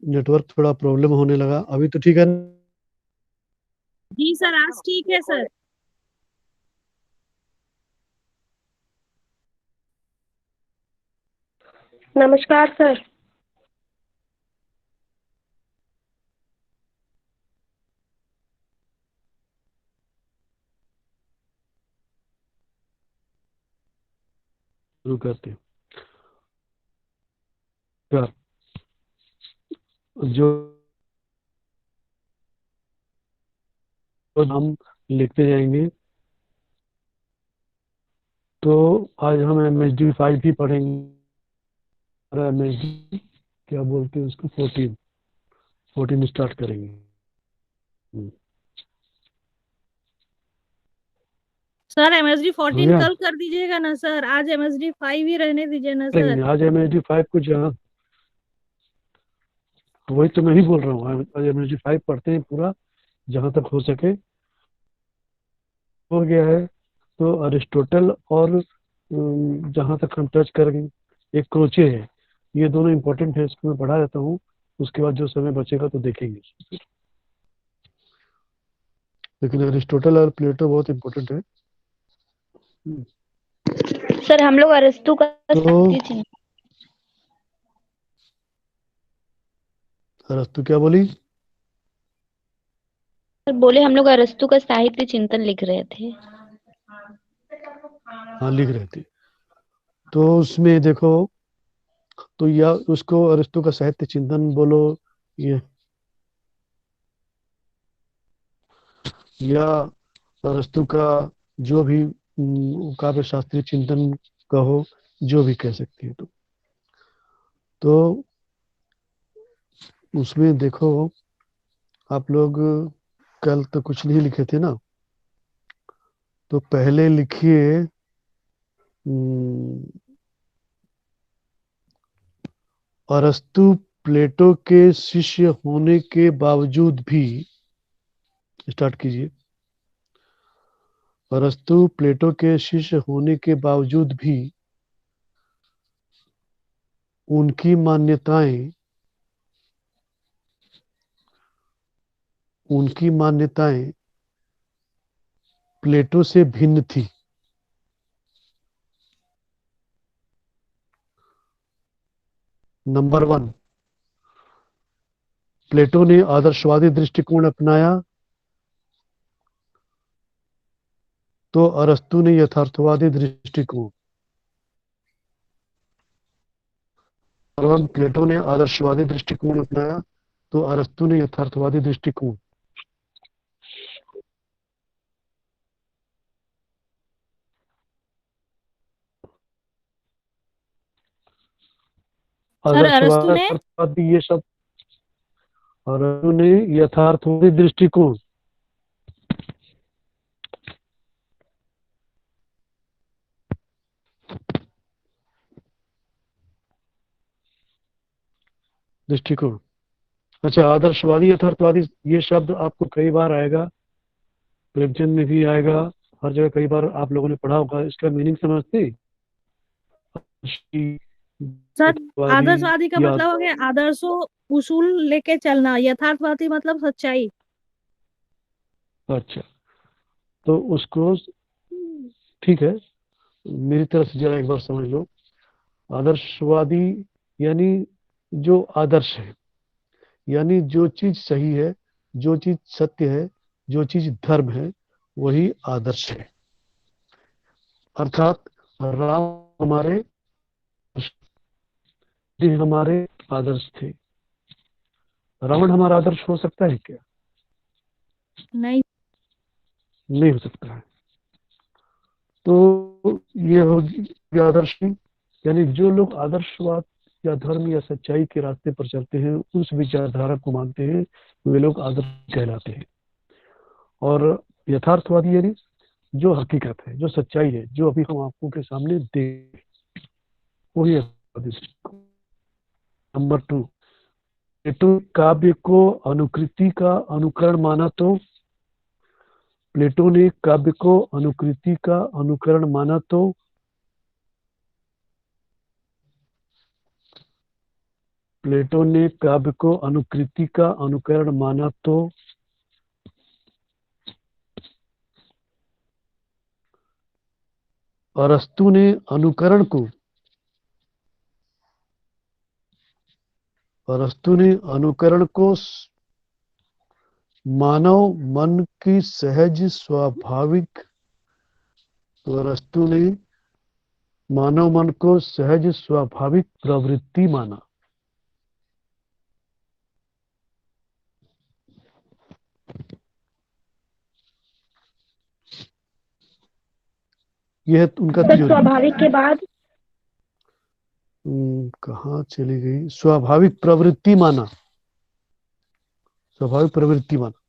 Network थोड़ा problem होने लगा, अभी तो ठीक है। जी सर, आज ठीक है सर। नमस्कार सर। शुरू करते हैं। क्या जो हम लिखते जाएंगे, तो आज हम MSD 5 भी पढ़ेंगे। और MSD क्या बोलते हैं उसको, 14 स्टार्ट करेंगे। हम्म, सर MSD हो 14 गया। कल कर दीजिएगा ना सर, आज MSD 5 ही रहने दीजिए ना सर। करेंगे आज MSD 5 को, जहाँ वही तो मैं ही बोल रहा हूँ, आज MSD 5 पढ़ते हैं पूरा, जहाँ तक हो सके। हो गया है तो अरिस्टोटल और जहाँ तक हम टच करेंगे, एक क्रोचे है। ये दोनों इंपॉर्टेंट है, इसको मैं पढ़ा देता हूँ। उसके बाद जो समय बचेगा तो देखेंगे। लेकिन अरिस्टोटल और प्लेटो बहुत इंपॉर्टेंट है। सर हम लोग अरस्तु का तो साहित्य चिंतन अरस्तु क्या बोली? सर बोले, हम लोग अरस्तु का साहित्य चिंतन लिख रहे थे। हाँ, लिख रहे थे। तो उसमें देखो, तो या उसको अरस्तु का साहित्य चिंतन बोलो, ये या अरस्तु का जो भी काव्य शास्त्रीय चिंतन कहो, जो भी कह सकती है। तो उसमें देखो, आप लोग कल तो कुछ नहीं लिखे थे ना, तो पहले लिखिए। अरस्तु प्लेटो के शिष्य होने के बावजूद भी, स्टार्ट कीजिए। अरस्तु प्लेटो के शिष्य होने के बावजूद भी उनकी मान्यताएं उनकी मान्यताएं प्लेटो से भिन्न थी। नंबर 1, प्लेटो ने आदर्शवादी दृष्टिकोण अपनाया, तो अरस्तु ने यथार्थवादी दृष्टिकोण। प्लेटो ने आदर्शवादी दृष्टिकोण अपनाया, तो अरस्तु ने यथार्थवादी दृष्टिकोण। सर अरस्तु ने आदर्शवादी ये सब, और अरस्तु ने यथार्थवादी दृष्टिकोण। दृष्टिकोण। अच्छा, आदर्शवादी यथार्थवादी ये शब्द आपको कई बार आएगा, प्रेमचंद में भी आएगा, हर जगह कई बार आप लोगों ने पढ़ा होगा। इसका मीनिंग समझते? सर यथार्थवादी आदर्शवादी का या, मतलब हो गया आदर्शों उसूल लेके चलना, यथार्थवादी मतलब सच्चाई। अच्छा, तो उसको, ठीक है, मेरी तरफ से जरा एक बार समझ लो। आदर्शवादी यानी जो आदर्श है, यानी जो चीज सही है, जो चीज सत्य है, जो चीज धर्म है, वही आदर्श है। अर्थात राम हमारे जी हमारे आदर्श थे। रावण हमारा आदर्श हो सकता है क्या? नहीं। नहीं हो सकता है। तो ये होगी आदर्श, यानी जो लोग आदर्शवाद या धर्म या सच्चाई के रास्ते पर चलते हैं, उस विचारधारा को मानते हैं, वे लोग आदर्श कहलाते हैं। और यथार्थवादी यानी जो हकीकत है, जो सच्चाई है, जो अभी हम आंखों के सामने देख, वही यथार्थवादी। नंबर 2, प्लेटो काव्य को अनुकृति का अनुकरण माना, तो प्लेटो ने काव्य को अनुकृति का अनुकरण माना, तो प्लेटो ने काव्य को अनुकृति का अनुकरण माना तो अरस्तु ने अनुकरण को मानव मन की सहज स्वाभाविक अरस्तु ने मानव मन को सहज स्वाभाविक प्रवृत्ति माना। यह उनका तो थ्योरी। स्वाभाविक के बाद कहाँ चली गई? स्वाभाविक प्रवृत्ति माना, स्वाभाविक प्रवृत्ति माना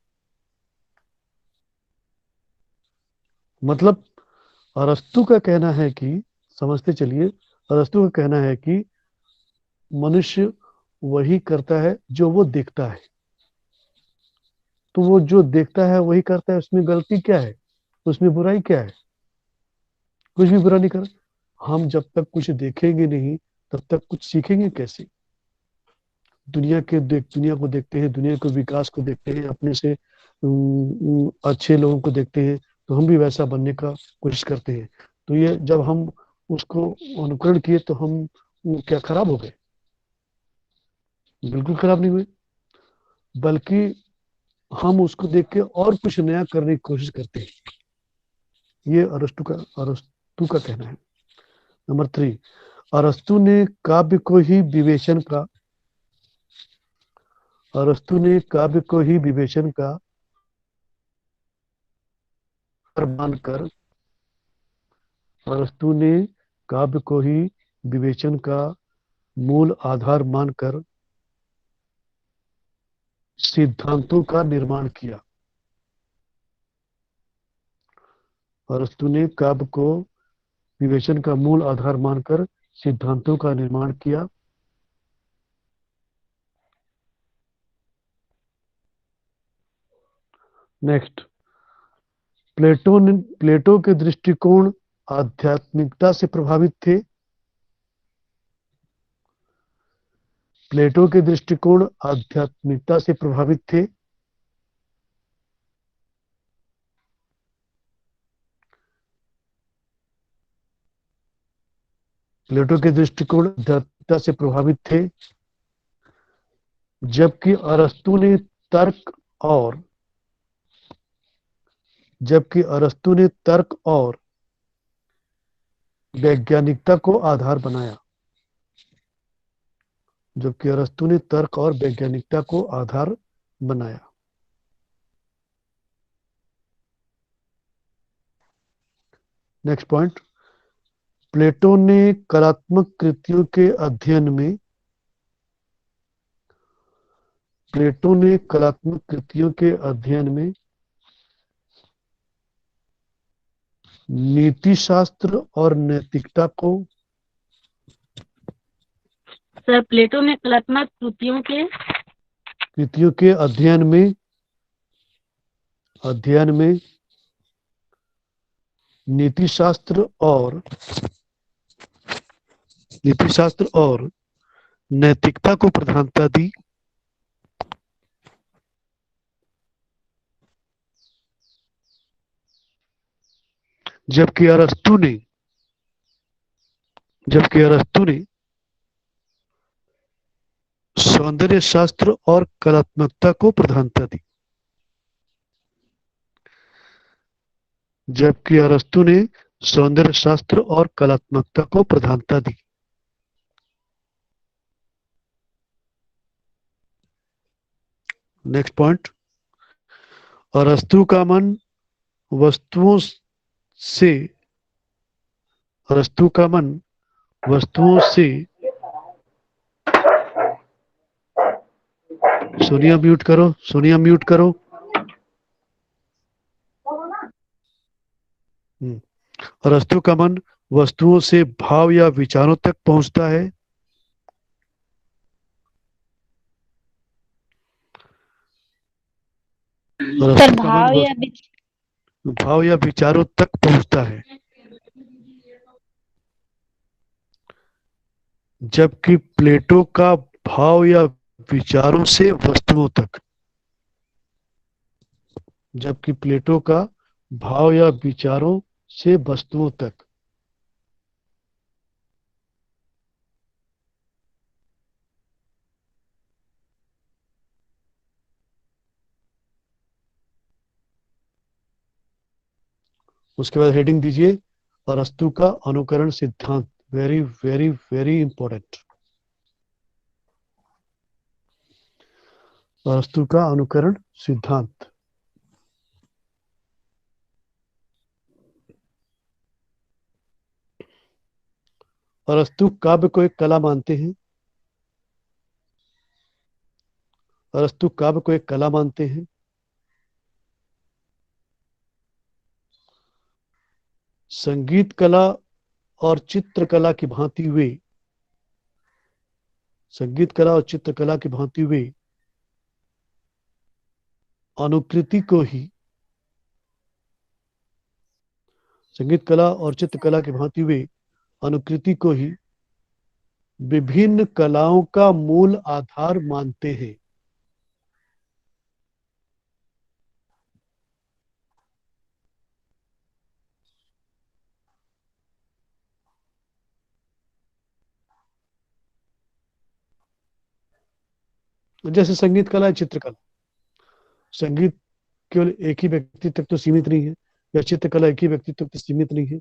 मतलब अरस्तु का कहना है कि, समझते चलिए, अरस्तु का कहना है कि मनुष्य वही करता है जो वो देखता है। तो वो जो देखता है वही करता है, उसमें गलती क्या है, उसमें बुराई क्या है? कुछ भी बुरा नहीं कर। हम जब तक कुछ देखेंगे नहीं तब तक कुछ सीखेंगे कैसे? दुनिया को देखते हैं, दुनिया के विकास को देखते हैं, अपने से अच्छे लोगों को देखते हैं, तो हम भी वैसा बनने का कोशिश करते हैं। तो ये जब हम उसको अनुकरण किए तो हम क्या खराब हो गए? बिल्कुल खराब नहीं हुए, बल्कि हम उसको देख के और कुछ नया करने की कोशिश करते हैं। ये अरस्तु का कहना है। नंबर 3, अरस्तु ने काव्य को ही विवेचन का मानकर विवेचन का मूल आधार मानकर सिद्धांतों का निर्माण किया। अरस्तु ने काव्य को विवेचन का मूल आधार मानकर सिद्धांतों का निर्माण किया। नेक्स्ट, प्लेटो के दृष्टिकोण आध्यात्मिकता से प्रभावित थे। प्लेटो के दृष्टिकोण आध्यात्मिकता से प्रभावित थे। प्लेटो के दृष्टिकोण आध्यात्मिकता से प्रभावित थे, जबकि अरस्तु ने तर्क और वैज्ञानिकता को आधार बनाया। नेक्स्ट पॉइंट, प्लेटो ने कलात्मक कृतियों के अध्ययन में नीति शास्त्र और नैतिकता को सर प्लेटो ने कलात्मक कृतियों के अध्ययन में नीति शास्त्र और नैतिकता को प्रधानता दी। जबकि अरस्तु ने सौंदर्य शास्त्र और कलात्मकता को प्रधानता दी। नेक्स्ट पॉइंट, अरस्तु का मन वस्तुओं से सोनिया म्यूट करो। अरस्तु का मन वस्तुओं से भाव या विचारों तक पहुंचता है। सर भाव या विचारों तक पहुंचता है, जबकि प्लेटो का भाव या विचारों से वस्तुओं तक, जबकि प्लेटो का भाव या विचारों से वस्तुओं तक। उसके बाद हेडिंग दीजिए, अरस्तु का अनुकरण सिद्धांत। Very very very important. अरस्तु का अनुकरण सिद्धांत। अरस्तु काव्य को एक कला मानते हैं। अरस्तु काव्य को एक कला मानते हैं। संगीत कला और चित्रकला की भांति वे, संगीत कला और चित्रकला की भांति वे अनुकृति को ही, संगीत कला और चित्रकला की भांति वे अनुकृति को ही विभिन्न कलाओं का मूल आधार मानते हैं। जैसे संगीत कला है, चित्रकला, संगीत केवल एक ही व्यक्ति तक तो सीमित नहीं है, या चित्रकला एक ही व्यक्ति तक तो सीमित नहीं है।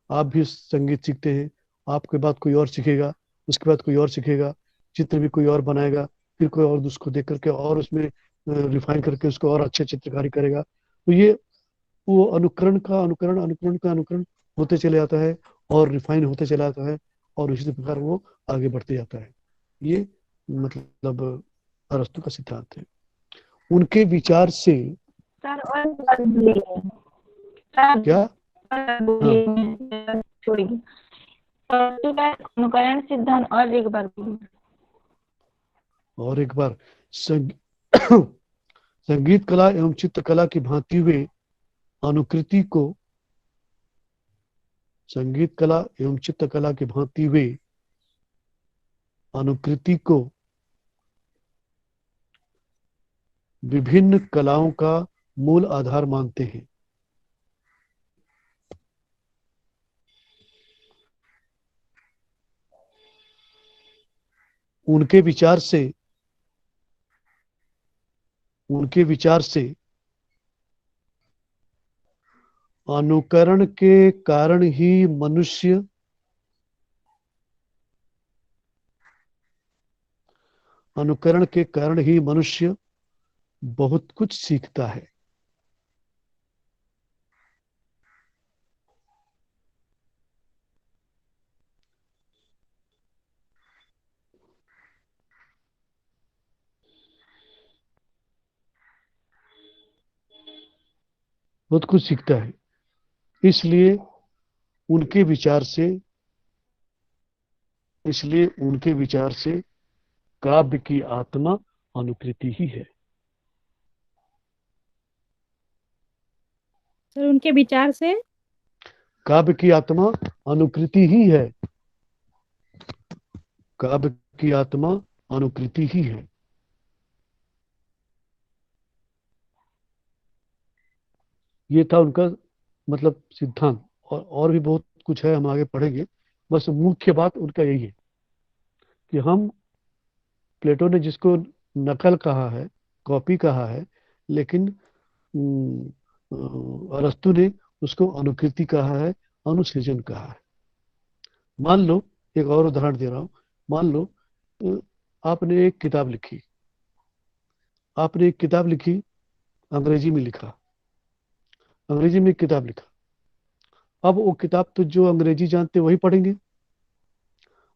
आप भी संगीत सीखते हैं, आपके बाद कोई और सीखेगा, उसके बाद कोई और सीखेगा, चित्र भी कोई और बनाएगा, फिर कोई और उसको देख करके और उसमें रिफाइन करके उसको और अच्छे चित्रकारी करेगा। तो ये वो अनुकरण का अनुकरण, अनुकरण का अनुकरण होते चले जाता है और रिफाइन होते चला जाता है, और उसी प्रकार वो आगे बढ़ते जाता है। ये मतलब अरस्तु का सिद्धांत है। उनके विचार से सर और बात बोलिए सर, क्या, बोलिए छोड़िए। अरस्तु का अनुकरण सिद्धांत और एक बार बोलिए। और एक बार, संगीत कला एवं चित्रकला की भांति वे अनुकृति को, संगीत कला एवं चित्रकला की भांति वे अनुकृति को विभिन्न कलाओं का मूल आधार मानते हैं। उनके विचार से, उनके विचार से अनुकरण के कारण ही मनुष्य, अनुकरण के कारण ही मनुष्य बहुत कुछ सीखता है। बहुत कुछ सीखता है। इसलिए उनके विचार से, इसलिए उनके विचार से काव्य की आत्मा अनुकृति ही है। सर उनके विचार से काव्य की आत्मा अनुकृति ही है। काव्य की आत्मा अनुकृति ही है। ये था उनका मतलब सिद्धांत। और भी बहुत कुछ है, हम आगे पढ़ेंगे। बस मुख्य बात उनका यही है कि हम, प्लेटो ने जिसको नकल कहा है, कॉपी कहा है, लेकिन अरस्तु ने उसको अनुकृति कहा है, अनुसृजन कहा है। मान लो, एक और उदाहरण दे रहा हूं। मान लो आपने एक किताब लिखी, आपने एक किताब लिखी, अंग्रेजी में लिखा, अंग्रेजी में एक किताब लिखा। अब वो किताब तो जो अंग्रेजी जानते वही पढ़ेंगे।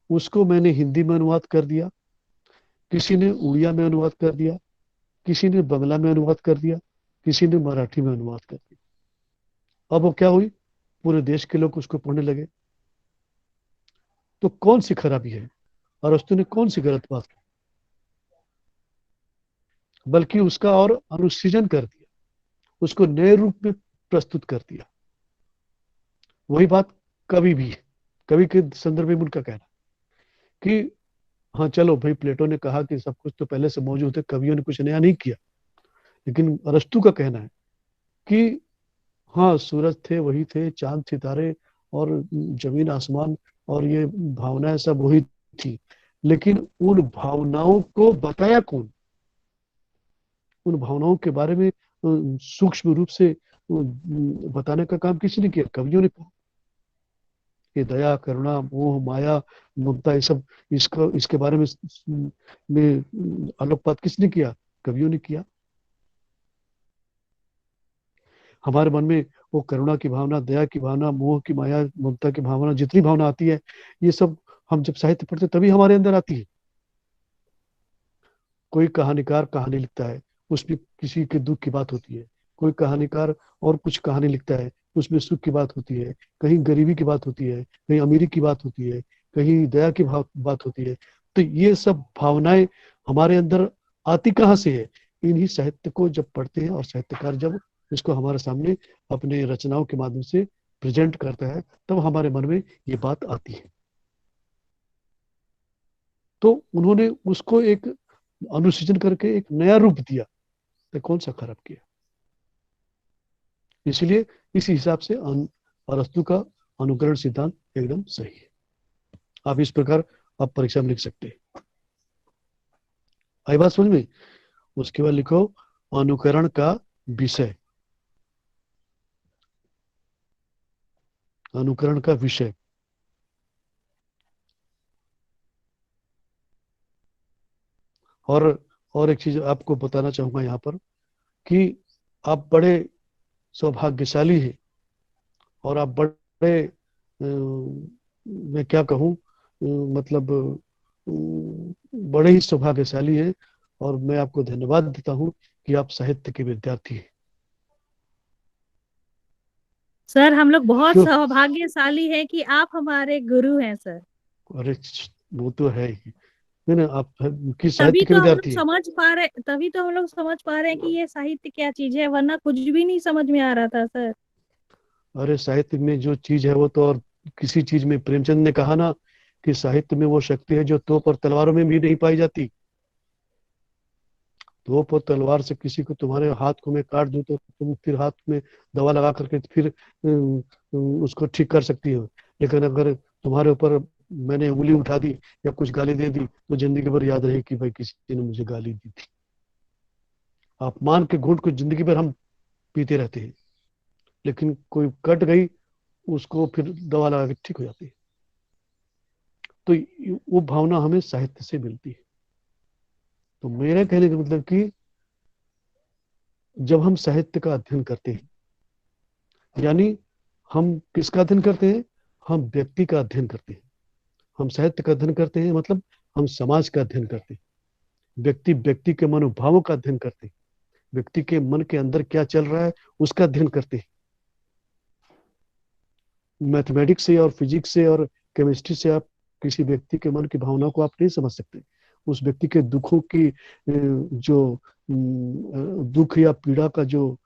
उसको मैंने हिंदी में अनुवाद कर दिया, किसी ने उड़िया में अनुवाद कर दिया, किसी ने बंगला में अनुवाद कर दिया, किसी ने मराठी में अनुवाद कर दिया। अब वो क्या हुई, पूरे देश के लोग उसको पढ़ने लगे। तो कौन सी खराबी है? अरस्तु ने कौन सी गलत बात की? बल्कि उसका और अनुसृजन कर दिया, उसको नए रूप में प्रस्तुत कर दिया। वही बात कवि भी है। कवि के संदर्भ में उनका कहना कि हाँ चलो भाई, प्लेटो ने कहा कि सब कुछ तो पहले से मौजूद है, कवियों ने कुछ नया नहीं किया, लेकिन अरस्तु का कहना है कि हाँ, सूरज थे वही थे, चांद सितारे और जमीन आसमान और ये भावनाएं सब वही थी, लेकिन उन भावनाओं को बताया कौन? उन भावनाओं के बारे में सूक्ष्म रूप से बताने का काम किसी ने किया? कवियों ने किया। ये दया, करुणा, मोह, माया, ममता, ये सब, इसको इसके बारे में आलोकपात किसने किया? कवियों ने किया। हमारे मन में वो करुणा की भावना, दया की भावना, मोह की, माया, ममता की भावना, जितनी भावना आती है, ये सब हम जब साहित्य पढ़ते हैं तभी हमारे अंदर आती है। कोई कहानीकार कहानी लिखता है, उसमें किसी के दुख की बात होती है। कोई कहानीकार और कुछ कहानी लिखता है, उसमें सुख की बात होती है, कहीं गरीबी की बात होती है, कहीं अमीरी की बात होती है, कहीं दया की बात होती है। तो ये सब भावनाएं हमारे अंदर आती कहाँ से है? इन्हीं साहित्य को जब पढ़ते हैं और साहित्यकार जब इसको हमारे सामने अपने रचनाओं के माध्यम से प्रेजेंट करता है, तब हमारे मन में ये बात आती है। तो उन्होंने उसको एक अनुसृजन करके एक नया रूप दिया, तो कौन सा खराब किया? इसलिए इस हिसाब से अरस्तु का अनुकरण सिद्धांत एकदम सही है। आप इस प्रकार आप परीक्षा में लिख सकते हैं। आई बात समझ में? उसके बाद लिखो अनुकरण का विषय। अनुकरण का विषय, और एक चीज आपको बताना चाहूंगा यहाँ पर कि आप बड़े सौभाग्यशाली हैं, और आप बड़े मैं क्या कहूँ, मतलब बड़े ही सौभाग्यशाली हैं, और मैं आपको धन्यवाद देता हूँ कि आप साहित्य के विद्यार्थी हैं। सर हम लोग बहुत क्यों? सौभाग्यशाली हैं कि आप हमारे गुरु हैं सर। अरे वो तो है ही। नहीं नहीं, आप किस साहित्य के विद्यार्थी हैं? तभी तो हम लोग समझ पा रहे हैं कि ये साहित्य क्या चीज है, वरना कुछ भी नहीं समझ में आ रहा था सर। अरे साहित्य में जो चीज है वो तो और किसी चीज में, प्रेमचंद ने कहा ना कि साहित्य में वो शक्ति है जो तोप और तलवारों में भी नहीं पाई जाती। तोप और तलवार से किसी को, तुम्हारे हाथ को मैं काट दूं तो तुम फिर हाथ में दवा लगा करके फिर उसको ठीक कर सकती हो, लेकिन अगर तुम्हारे ऊपर मैंने उंगली उठा दी या कुछ गाली दे दी तो जिंदगी भर याद रहे कि भाई किसी ने मुझे गाली दी थी। अपमान के घूंट को जिंदगी भर हम पीते रहते हैं, लेकिन कोई कट गई उसको फिर दवा लगा के ठीक हो जाती है। तो वो भावना हमें साहित्य से मिलती है। तो मेरे कहने का मतलब कि जब हम साहित्य का अध्ययन करते हैं, यानी हम किसका अध्ययन करते हैं? हम व्यक्ति का अध्ययन करते हैं। हम साहित्य का अध्ययन करते हैं, मतलब हम समाज का अध्ययन करते हैं। व्यक्ति के मनोभावों का अध्ययन करते हैं। व्यक्ति के मन के अंदर क्या चल रहा है उसका अध्ययन करते हैं। मैथमेटिक्स से और फिजिक्स से और केमिस्ट्री से आप किसी व्यक्ति के मन की भावना को आप नहीं समझ सकते। उस व्यक्ति के दुखों की जो दुख या पीड़ा का जो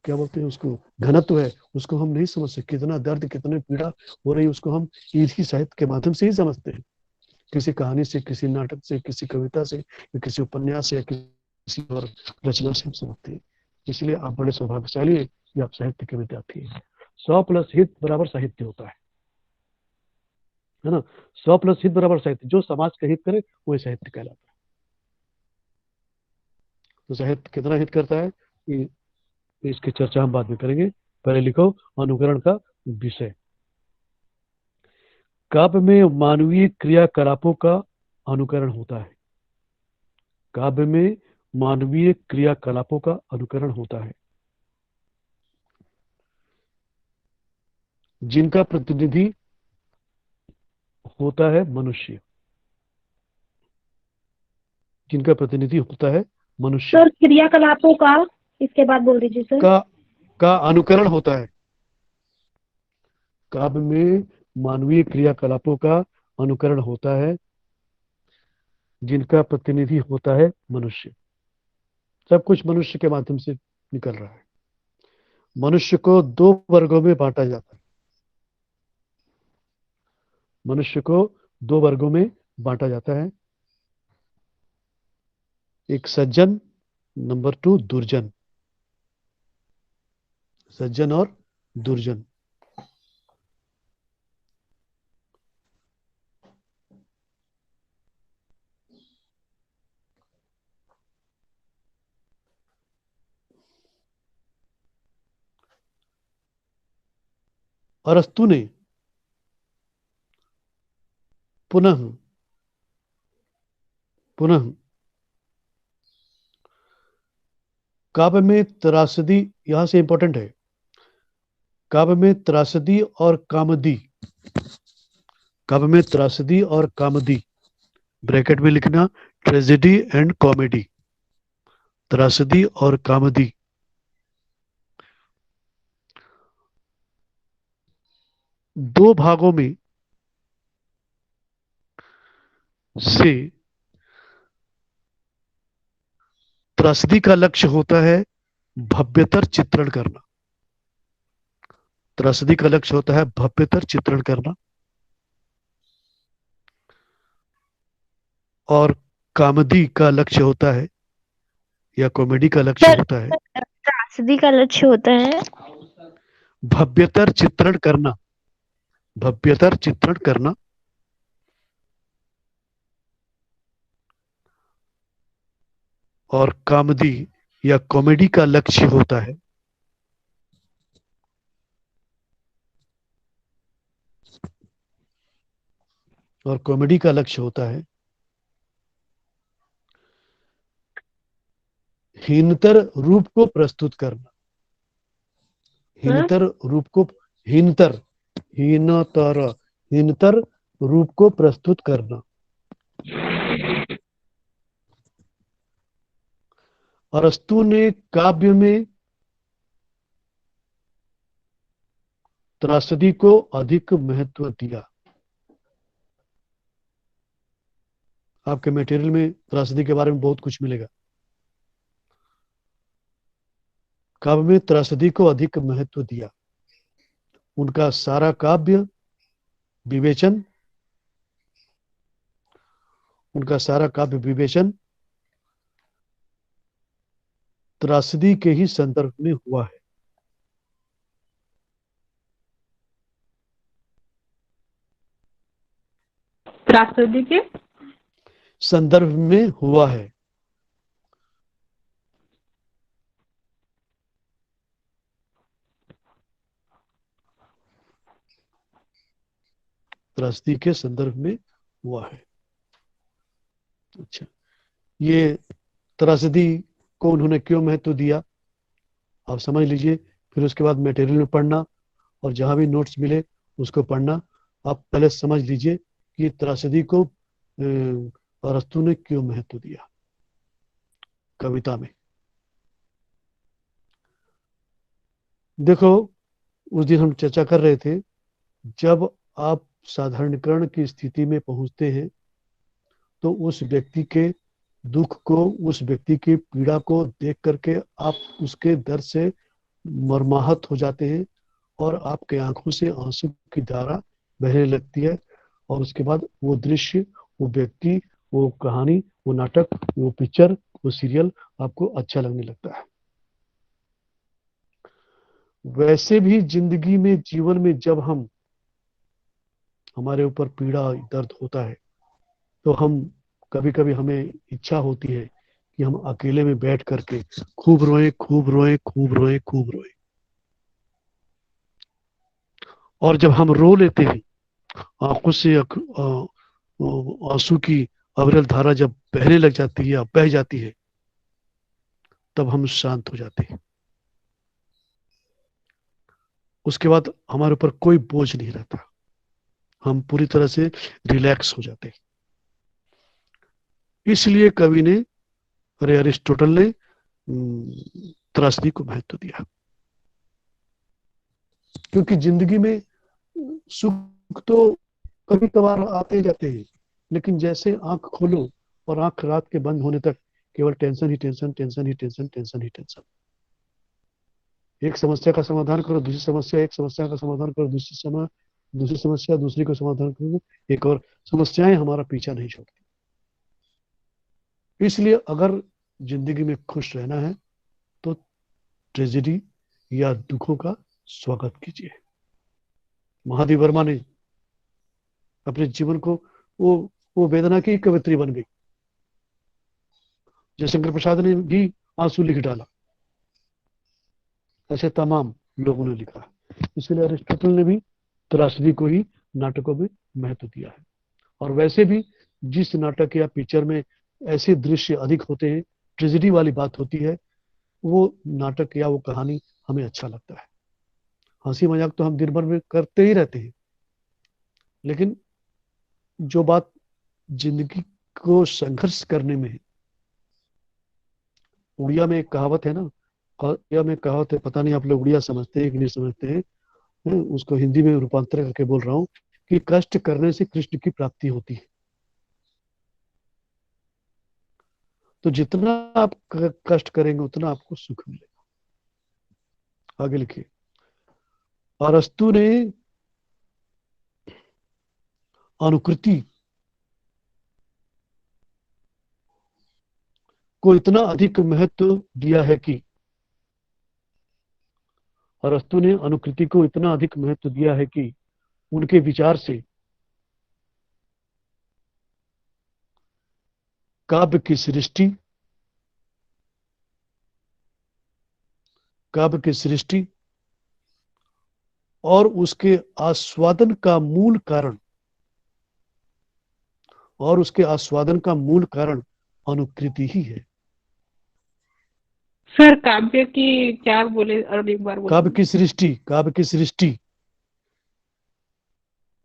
क्या बोलते हैं उसको, घनत्व है, उसको हम नहीं समझ सकते। कितना दर्द, कितनी पीड़ा हो रही है, उसको हम इसी साहित्य के माध्यम से ही समझते हैं। किसी कहानी से, किसी नाटक से, किसी कविता से, या किसी उपन्यास से, या किसी और रचना से हम समझते हैं। इसलिए आप बड़े सौभाग्यशाली हैं कि आप साहित्य के विद्यार्थी हैं। 100 प्लस हित बराबर साहित्य होता है ना? 100 प्लस हित बराबर साहित्य। जो समाज का हित करे वही साहित्य कहलाता है। तो साहित्य कितना हित करता है इसकी चर्चा हम बाद में करेंगे। पहले लिखो अनुकरण का विषय। काव्य में मानवीय क्रियाकलापों का अनुकरण होता है। काव्य में मानवीय क्रियाकलापों का अनुकरण होता है, जिनका प्रतिनिधि होता है मनुष्य। जिनका प्रतिनिधि होता है मनुष्य सर क्रियाकलापों का, इसके बाद बोल दीजिए सर। का अनुकरण होता है। काव्य में मानवीय क्रियाकलापों का अनुकरण होता है, जिनका प्रतिनिधि होता है मनुष्य। सब कुछ मनुष्य के माध्यम से निकल रहा है। मनुष्य को दो वर्गों में बांटा जाता है। मनुष्य को दो वर्गों में बांटा जाता है। एक सज्जन, नंबर 2 दुर्जन। सज्जन और दुर्जन। अरस्तु ने पुनः पुनः काव्य में त्रासदी, यहां से इंपॉर्टेंट है, काव्य में त्रासदी और कामदी, काव्य में त्रासदी और कामदी, ब्रैकेट में लिखना ट्रेजेडी एंड कॉमेडी, त्रासदी और कामदी, दो भागों में से त्रासदी का लक्ष्य होता है भव्यतर चित्रण करना। त्रासदी का लक्ष्य होता है भव्यतर चित्रण करना, और कामदी का लक्ष्य होता है, या कॉमेडी का लक्ष्य सर, होता है त्रासदी का लक्ष्य होता है भव्यतर चित्रण करना, भव्यतर चित्रण करना, और कामदी या कॉमेडी का लक्ष्य होता है और कॉमेडी का लक्ष्य होता है हीनतर रूप को प्रस्तुत करना। हीनतर रूप को, हीनतर, हीनतर, हीनतर रूप को प्रस्तुत करना। अरस्तु ने काव्य में त्रासदी को अधिक महत्व दिया। आपके मटेरियल में त्रासदी के बारे में बहुत कुछ मिलेगा। काव्य में त्रासदी को अधिक महत्व दिया। उनका सारा काव्य विवेचन, उनका सारा काव्य विवेचन त्रासदी के ही संदर्भ में हुआ है। त्रासदी के संदर्भ में हुआ है। त्रासदी के संदर्भ में हुआ है। अच्छा, ये त्रासदी को उन्होंने क्यों महत्व दिया, आप समझ लीजिए। फिर उसके बाद मटेरियल में पढ़ना और जहां भी नोट्स मिले उसको पढ़ना। आप पहले समझ लीजिए कि त्रासदी को अरस्तु ने क्यों महत्व दिया कविता में। देखो, उस दिन हम चर्चा कर रहे थे, जब आप साधारणीकरण की स्थिति में पहुंचते हैं तो उस व्यक्ति के दुख को, उस व्यक्ति की पीड़ा को देख करके आप उसके दर्द से मर्माहत हो जाते हैं और आपके आंखों से आंसू की धारा बहने लगती है। और उसके बाद वो दृश्य, वो व्यक्ति, वो कहानी, वो नाटक, वो पिक्चर, वो सीरियल आपको अच्छा लगने लगता है। वैसे भी जिंदगी में, जीवन में, जब हमारे ऊपर पीड़ा दर्द होता है तो हम कभी कभी हमें इच्छा होती है कि हम अकेले में बैठ करके खूब रोएं, खूब रोएं, खूब रोएं, खूब रोएं। और जब हम रो लेते हैं, आंखों से आंसू की अविरल धारा जब बहने लग जाती है या बह जाती है, तब हम शांत हो जाते हैं। उसके बाद हमारे ऊपर कोई बोझ नहीं रहता, हम पूरी तरह से रिलैक्स हो जाते हैं। इसलिए कवि ने, अरे अरिस्टोटल ने त्रासदी को महत्व दिया, क्योंकि जिंदगी में सुख तो कभी कभार आते जाते हैं, लेकिन जैसे आंख खोलो और आंख रात के बंद होने तक केवल टेंशन ही टेंशन, टेंशन ही टेंशन, टेंशन ही टेंशन। एक समस्या का समाधान करो, दूसरी समस्या, एक समस्या का समाधान करो, दूसरी दूसरी समस्या दूसरी को समाधान करेंगे, एक और समस्याएं हमारा पीछा नहीं छोड़ती। इसलिए अगर जिंदगी में खुश रहना है तो ट्रेजेडी या दुखों का स्वागत कीजिए। महादेव वर्मा ने अपने जीवन को वो वेदना की कवित्री बन गई। जयशंकर प्रसाद ने भी आंसू लिख डाला। ऐसे तमाम लोगों ने लिखा है। इसलिए अरिस्टोटल ने भी त्रासदी को ही नाटकों में महत्व दिया है। और वैसे भी जिस नाटक या पिक्चर में ऐसे दृश्य अधिक होते हैं, ट्रेजेडी वाली बात होती है, वो नाटक या वो कहानी हमें अच्छा लगता है। हंसी मजाक तो हम दिन भर में करते ही रहते हैं, लेकिन जो बात जिंदगी को संघर्ष करने में है, उड़िया में एक कहावत है ना, उड़िया में कहावत है, पता नहीं आप लोग उड़िया समझते हैं कि नहीं समझते हैं, उसको हिंदी में रूपांतर करके बोल रहा हूँ कि कष्ट करने से कृष्ण की प्राप्ति होती है। तो जितना आप कष्ट करेंगे उतना आपको सुख मिलेगा। आगे लिखिए। अरस्तु ने अनुकृति को इतना अधिक महत्व दिया है कि अरस्तु ने अनुकृति को इतना अधिक महत्व दिया है कि उनके विचार से काव्य की सृष्टि और उसके आस्वादन का मूल कारण अनुकृति ही है। सर काव्य की क्या बोले और एक बार बोले? काव्य की सृष्टि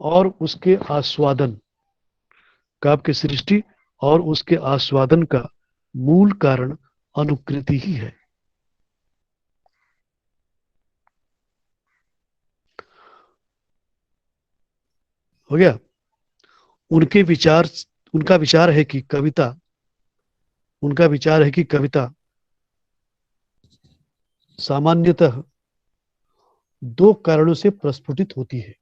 और उसके आस्वादन, काव्य की सृष्टि और उसके आस्वादन का मूल कारण अनुकृति ही है। हो गया। उनका विचार है कि कविता सामान्यतः दो कारणों से प्रस्फुटित होती है।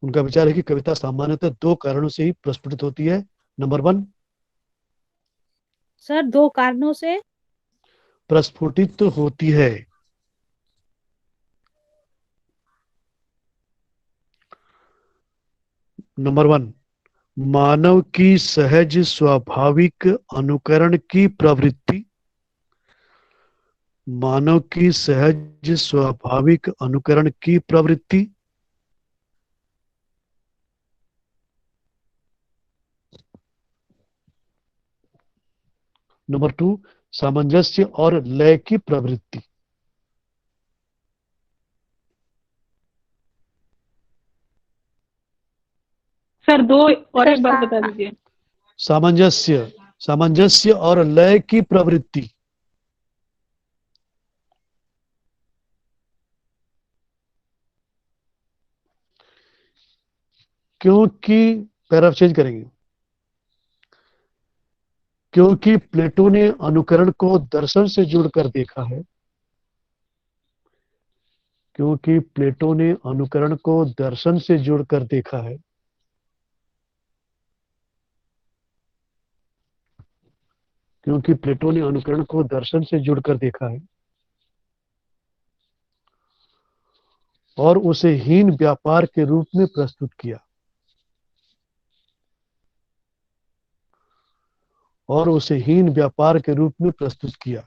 उनका विचार है कि कविता सामान्यतः दो कारणों से ही प्रस्फुटित होती है। नंबर 1, सर 2 कारणों से प्रस्फुटित होती है। नंबर 1, मानव की सहज स्वाभाविक अनुकरण की प्रवृत्ति। मानव की सहज स्वाभाविक अनुकरण की प्रवृत्ति। नंबर 2, सामंजस्य और लय की प्रवृत्ति। सर 2 और एक बार बता दीजिए। सामंजस्य और लय की प्रवृत्ति। क्योंकि पैराग्राफ चेंज करेंगे। क्योंकि प्लेटो ने अनुकरण को दर्शन से जोड़कर देखा है। क्योंकि प्लेटो ने अनुकरण को दर्शन से जोड़कर देखा है। क्योंकि प्लेटो ने अनुकरण को दर्शन से जोड़कर देखा है और उसे हीन व्यापार के रूप में प्रस्तुत किया। और उसे हीन व्यापार के रूप में प्रस्तुत किया।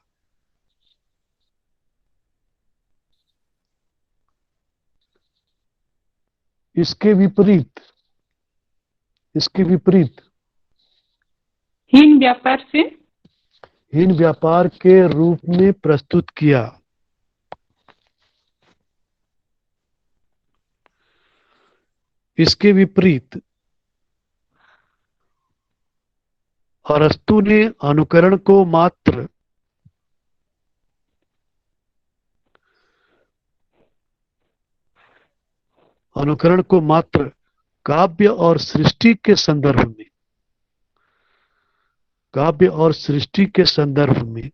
इसके विपरीत हीन व्यापार से हीन व्यापार के रूप में प्रस्तुत किया। इसके विपरीत अरस्तु ने अनुकरण को मात्र काव्य और सृष्टि के संदर्भ में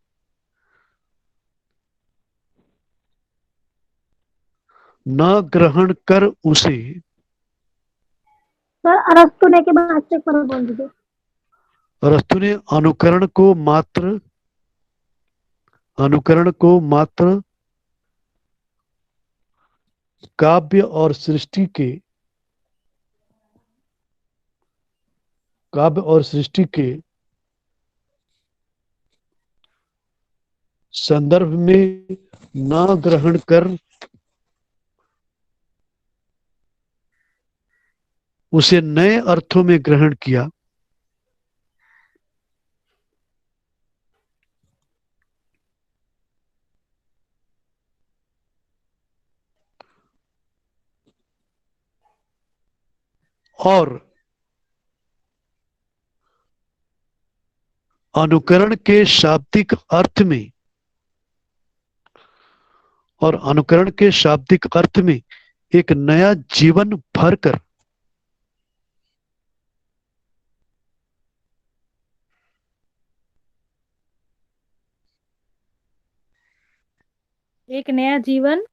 न ग्रहण कर उसे। सर अरस्तु ने के बाद से एक बार बोल दीजिए। अरस्तु ने अनुकरण को मात्र काव्य और सृष्टि के संदर्भ में न ग्रहण कर उसे नए अर्थों में ग्रहण किया। और अनुकरण के शाब्दिक अर्थ में एक नया जीवन भरकर एक नया जीवन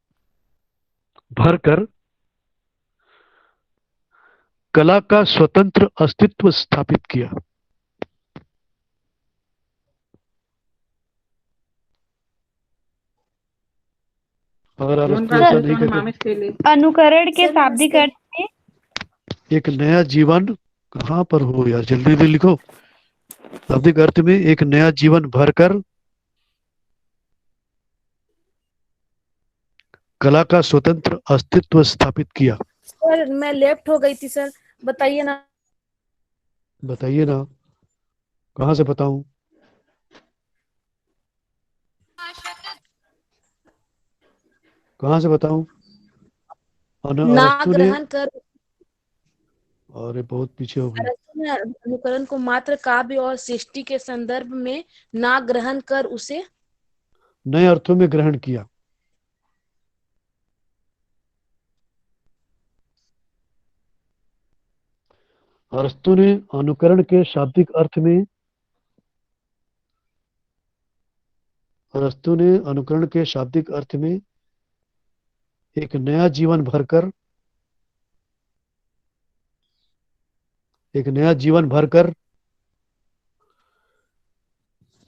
भरकर कला का स्वतंत्र अस्तित्व स्थापित किया। अगर अरस्तु ऐसा नहीं कहते, अनुकरण के शाब्दिक अर्थ में एक नया जीवन, कहाँ पर हो यार, जल्दी जल्दी लिखो। शाब्दिक अर्थ में एक नया जीवन भरकर कला का स्वतंत्र अस्तित्व स्थापित किया। सर मैं लेफ्ट हो गई थी सर, बताइए ना। बताइए ना, कहाँ से बताऊं? कहाँ से बताऊं? ना अरस्तु ने, ग्रहण कर, अरे बहुत पीछे हो गई। अरस्तु ने अनुकरण को मात्र काव्य और सृष्टि के संदर्भ में ना ग्रहण कर उसे नए अर्थों में ग्रहण किया। अरस्तु ने अनुकरण के शाब्दिक अर्थ में एक नया जीवन भरकर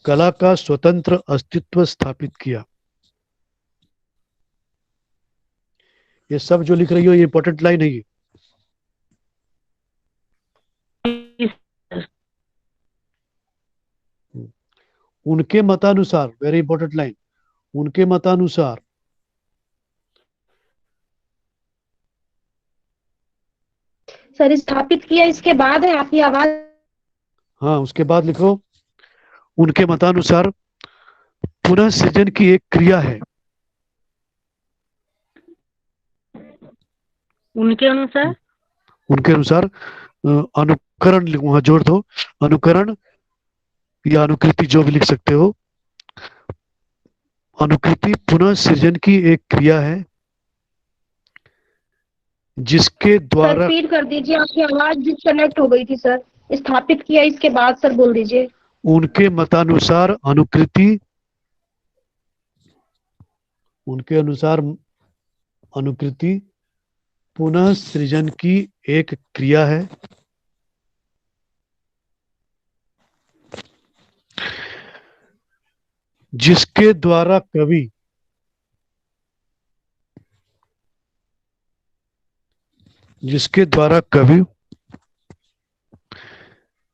कला का स्वतंत्र अस्तित्व स्थापित किया। ये सब जो लिख रही हो ये इंपॉर्टेंट लाइन है। ये उनके मतानुसार, वेरी इंपॉर्टेंट लाइन, उनके मतानुसार सर स्थापित किया इसके बाद है आपकी आवाज। हाँ, उसके बाद लिखो, उनके मतानुसार पुनः सृजन की एक क्रिया है। उनके अनुसार अनुकरण वहां जोड़ दो, अनुकरण या अनुकृति जो भी लिख सकते हो। अनुकृति पुनः सृजन की एक क्रिया है जिसके द्वारा, सर रिपीट कर दीजिए, आपकी आवाज डिस्कनेक्ट हो गई थी सर। स्थापित किया इसके बाद सर बोल दीजिए। उनके मतानुसार अनुकृति पुनः सृजन की एक क्रिया है जिसके द्वारा कवि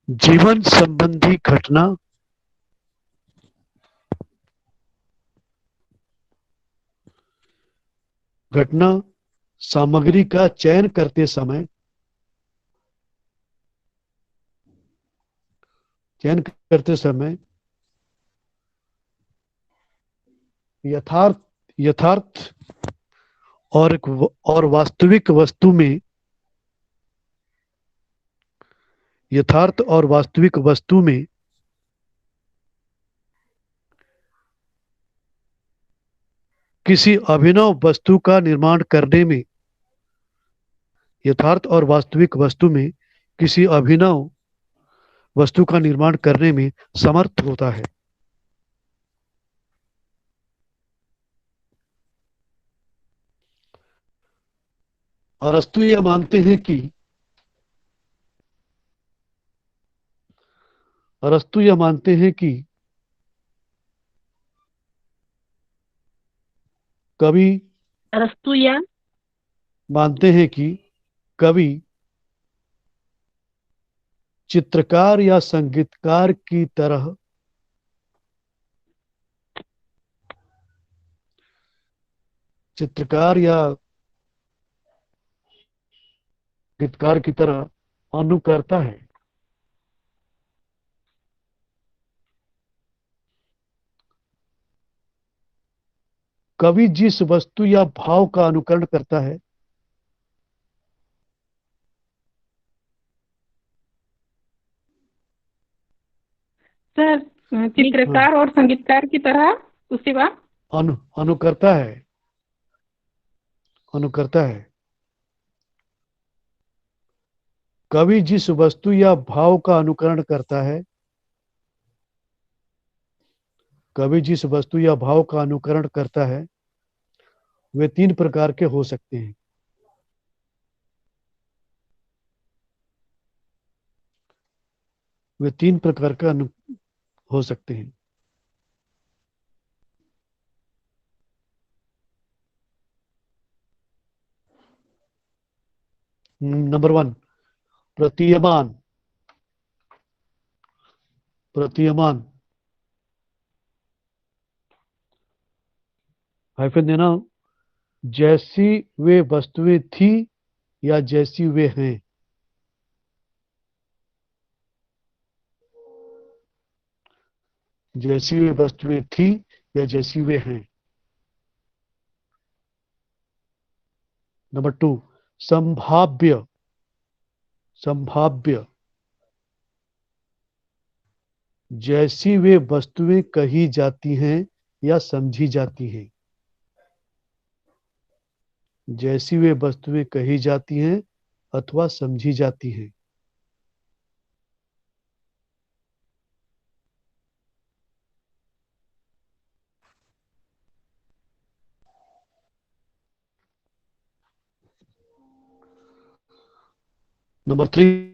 जीवन संबंधी घटना सामग्री का चयन करते समय यथार्थ और वास्तविक वस्तु में किसी अभिनव वस्तु का निर्माण करने में, यथार्थ और वास्तविक वस्तु में किसी अभिनव वस्तु का निर्माण करने में समर्थ होता है। अरस्तु यह मानते हैं कि कवि अरस्तु या मानते हैं कि कवि चित्रकार या संगीतकार की तरह अनुकरता है। कवि जिस वस्तु या भाव का अनुकरण करता है सर चित्रकार और संगीतकार की तरह उसके बाद अनुकरता है। कवि जिस वस्तु या भाव का अनुकरण करता है वे तीन प्रकार के हो सकते हैं। हो सकते हैं। नंबर 1, प्रतीयमान। हाइफन देना, जैसी वे वस्तुएं थी या जैसी वे हैं। जैसी वे वस्तुएं थी या जैसी वे हैं। नंबर 2, संभाव्य। जैसी वे वस्तुएं कही जाती हैं या समझी जाती हैं। जैसी वे वस्तुएं कही जाती हैं अथवा समझी जाती हैं। नंबर 3,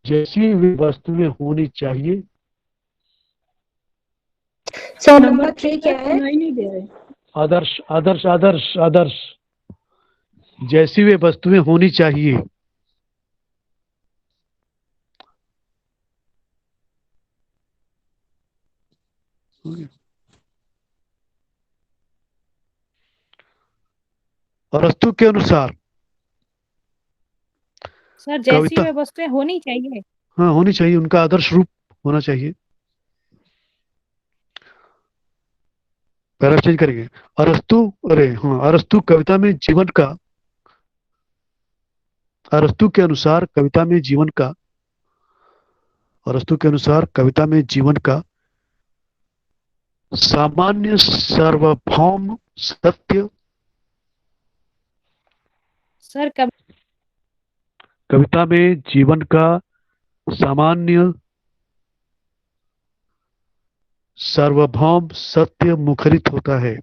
जैसी वे वस्तुएं होनी चाहिए। सर नंबर 3 क्या है? सुनाई नहीं दे रहे। आदर्श। जैसी वे वस्तुएं होनी चाहिए। अरस्तु के अनुसार सर जैसी कविता वे वस्तुएं होनी चाहिए। हाँ होनी चाहिए, उनका आदर्श रूप होना चाहिए। पैरा चेंज करेंगे। अरस्तु कविता में जीवन का अरस्तु के अनुसार कविता में जीवन का सामान्य सार्वभौम सत्य। सर कविता में जीवन का सामान्य सार्वभौम सत्य मुखरित होता है।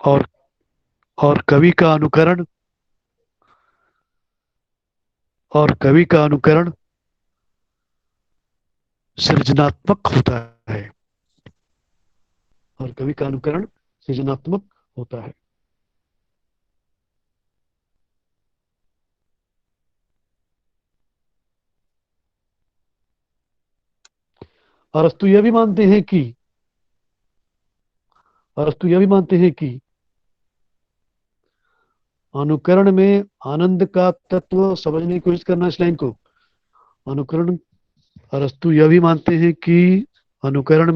और कवि का अनुकरण सृजनात्मक होता है। अरस्तु यह भी मानते हैं कि अनुकरण में आनंद का तत्व। समझने की कोशिश करना इस लाइन को। अरस्तु यह भी मानते हैं कि अनुकरण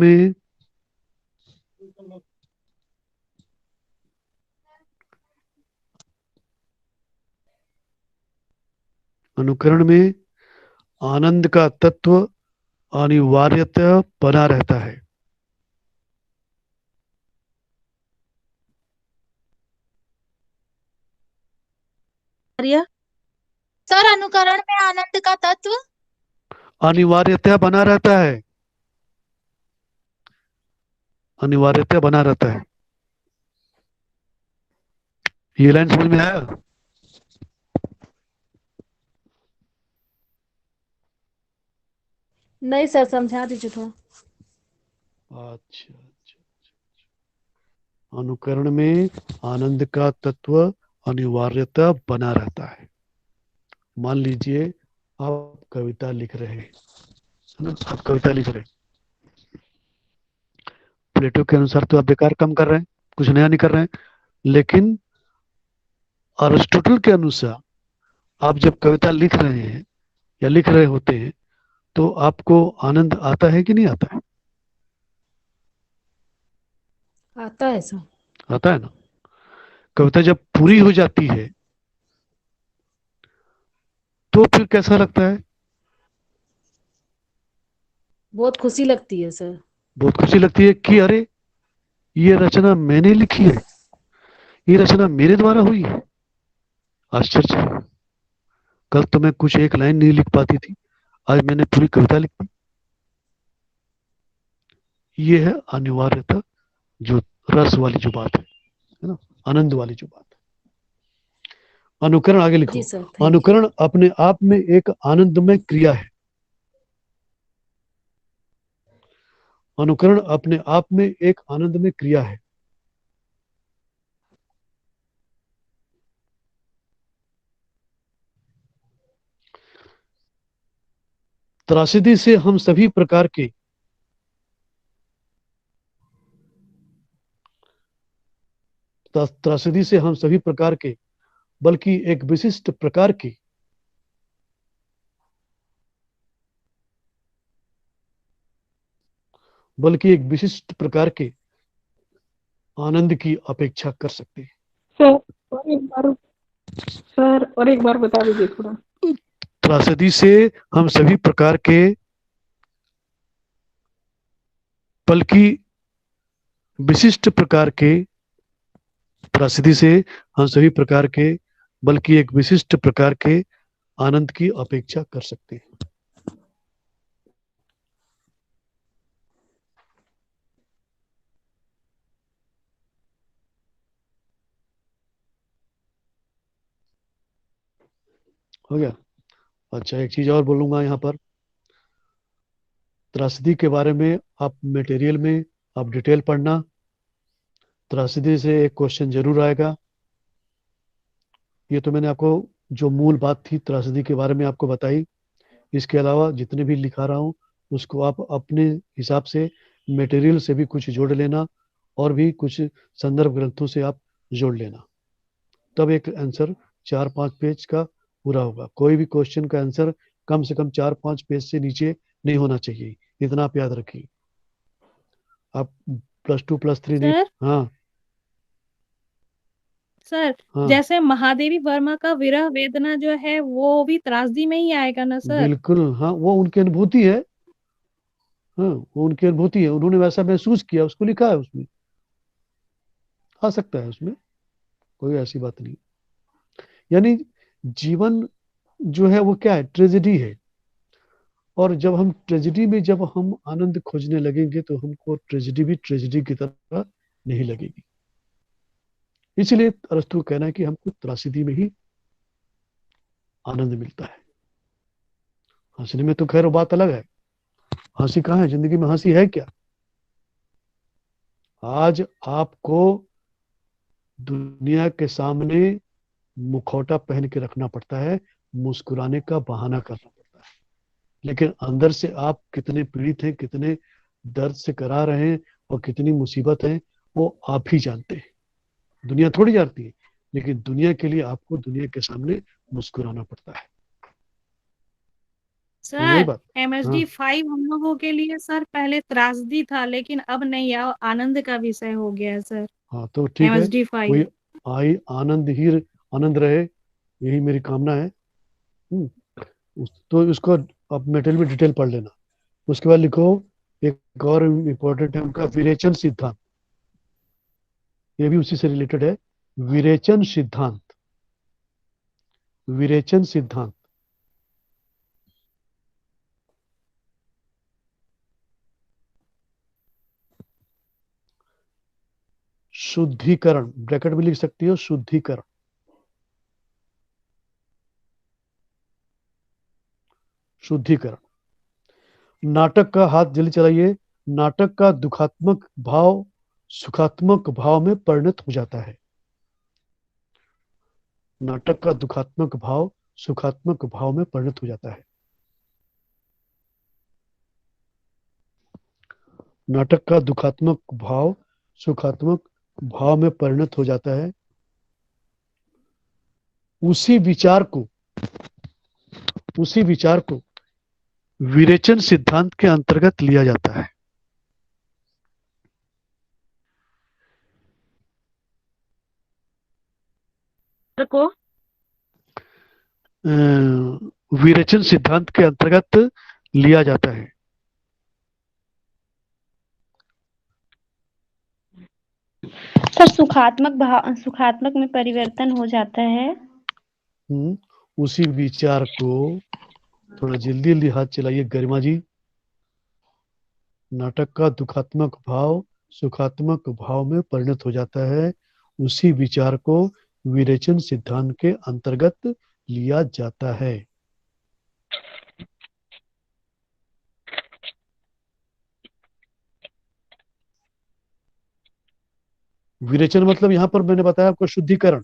में आनंद का तत्व अनिवार्यतः बना रहता है। सर अनुकरण में आनंद का तत्व अनिवार्यता बना रहता है, अनिवार्यता बना रहता है। ये लाइन समझ में आया? नहीं सर, समझा दीजिए थोड़ा। अच्छा अच्छा। अनुकरण में आनंद का तत्व अनिवार्यता बना रहता है। मान लीजिए आप कविता लिख रहे हैं, है ना, आप कविता लिख रहे हैं, प्लेटो के अनुसार तो आप बेकार काम कर रहे हैं, कुछ नया नहीं कर रहे हैं, लेकिन अरिस्टोटल के अनुसार आप जब कविता लिख रहे हैं या लिख रहे होते हैं तो आपको आनंद आता है कि नहीं आता है? आता है सर। आता है ना। कविता जब पूरी हो जाती है तो फिर कैसा लगता है? बहुत खुशी लगती है सर। बहुत खुशी लगती है कि अरे ये रचना मैंने लिखी है, ये रचना मेरे द्वारा हुई है। आश्चर्य है। कल तो मैं कुछ एक लाइन नहीं लिख पाती थी, आज मैंने पूरी कविता लिख दी। ये है अनिवार्यता, जो रस वाली जो बात है ना, आनंद वाली जो बात है। अनुकरण आगे लिखो। जी सर, थैंक यू। अनुकरण अपने आप में एक आनंदमय क्रिया है। अनुकरण अपने आप में एक आनंदमय क्रिया है। त्रासदी से हम सभी प्रकार के त्रासदी से हम सभी प्रकार के बल्कि एक विशिष्ट प्रकार की बल्कि एक विशिष्ट प्रकार के आनंद की अपेक्षा कर सकते हैं। सर और एक बार बता दीजिए थोड़ा। त्रासदी से हम सभी प्रकार के बल्कि विशिष्ट प्रकार के त्रासदी से हम सभी प्रकार के बल्कि एक विशिष्ट प्रकार के आनंद की अपेक्षा कर सकते हैं। हो गया? अच्छा, एक चीज और बोलूंगा यहाँ पर। त्रासदी के बारे में आप मटेरियल में आप डिटेल पढ़ना। त्रासदी से एक क्वेश्चन जरूर आएगा। ये तो मैंने आपको जो मूल बात थी त्रासदी के बारे में आपको बताई। इसके अलावा जितने भी लिखा रहा हूँ उसको आप अपने हिसाब से मटेरियल से भी कुछ जोड़ लेना और भी कुछ संदर्भ ग्रंथों से आप जोड़ लेना, तब एक आंसर 4-5 पेज का पूरा होगा। कोई भी क्वेश्चन का आंसर कम से कम 4-5 पेज से नीचे नहीं होना चाहिए, इतना आप याद रखिए। आप +2 +3 नहीं। सर हाँ सर हाँ, जैसे महादेवी वर्मा का विरह वेदना जो है वो भी त्रासदी में ही आएगा ना सर? बिल्कुल। हाँ, वो उनकी अनुभूति है। हाँ, वो उनकी अनुभूति है, उन्होंने वैसा महसूस किया, उसको लिखा है, उसमें आ सकता है, उसमें कोई ऐसी बात नहीं। यानी जीवन जो है वो क्या है, ट्रेजेडी है। और जब हम ट्रेजेडी में जब हम आनंद खोजने लगेंगे तो हमको ट्रेजेडी भी ट्रेजेडी की तरह नहीं लगेगी। इसलिए अरस्तु का कहना है कि हमको त्रासदी में ही आनंद मिलता है। हंसने में तो खैर बात अलग है, हंसी कहाँ है, जिंदगी में हंसी है क्या? आज आपको दुनिया के सामने मुखौटा पहन के रखना पड़ता है, मुस्कुराने का बहाना करना पड़ता है, लेकिन अंदर से आप कितने पीड़ित हैं, कितने दर्द से करा रहे हैं और कितनी मुसीबत है वो आप ही जानते हैं। दुनिया थोड़ी जानती है, लेकिन दुनिया के लिए आपको दुनिया के सामने मुस्कुराना पड़ता है। यही सर बात। MSD 5 हम लोगों के लिए सर पहले त्रासदी था लेकिन अब नहीं, अब आनंद का विषय हो गया है सर। हाँ तो ठीक है, MSD 5 कोई आई आनंद रहे, यही मेरी कामना है। तो इसको आप मेटेरियल में डिटेल पढ़ लेना। उसके बाद लिखो, एक और इम्पोर्टेंट है उनका विरेचन सिद्धांत, ये भी उसी से रिलेटेड है। विरेचन सिद्धांत, विरेचन सिद्धांत। शुद्धिकरण, ब्रैकेट में लिख सकती हो शुद्धिकरण। शुद्धिकरण। नाटक का, हाथ जल्दी चलाइए, नाटक का दुखात्मक भाव सुखात्मक भाव में परिणत हो जाता है। नाटक का दुखात्मक भाव सुखात्मक भाव में परिणत हो जाता है। नाटक का दुखात्मक भाव सुखात्मक भाव में परिणत हो जाता है। उसी विचार को विरेचन सिद्धांत के अंतर्गत लिया जाता है। को विरेचन सिद्धांत के अंतर्गत लिया जाता है। सर सुखात्मक में परिवर्तन हो जाता है। उसी विचार को, थोड़ा जल्दी जल्दी हाथ चलाइए गरिमा जी। नाटक का दुखात्मक भाव सुखात्मक भाव में परिणत हो जाता है। उसी विचार को विरेचन सिद्धांत के अंतर्गत लिया जाता है। विरेचन मतलब यहां पर मैंने बताया आपको शुद्धिकरण,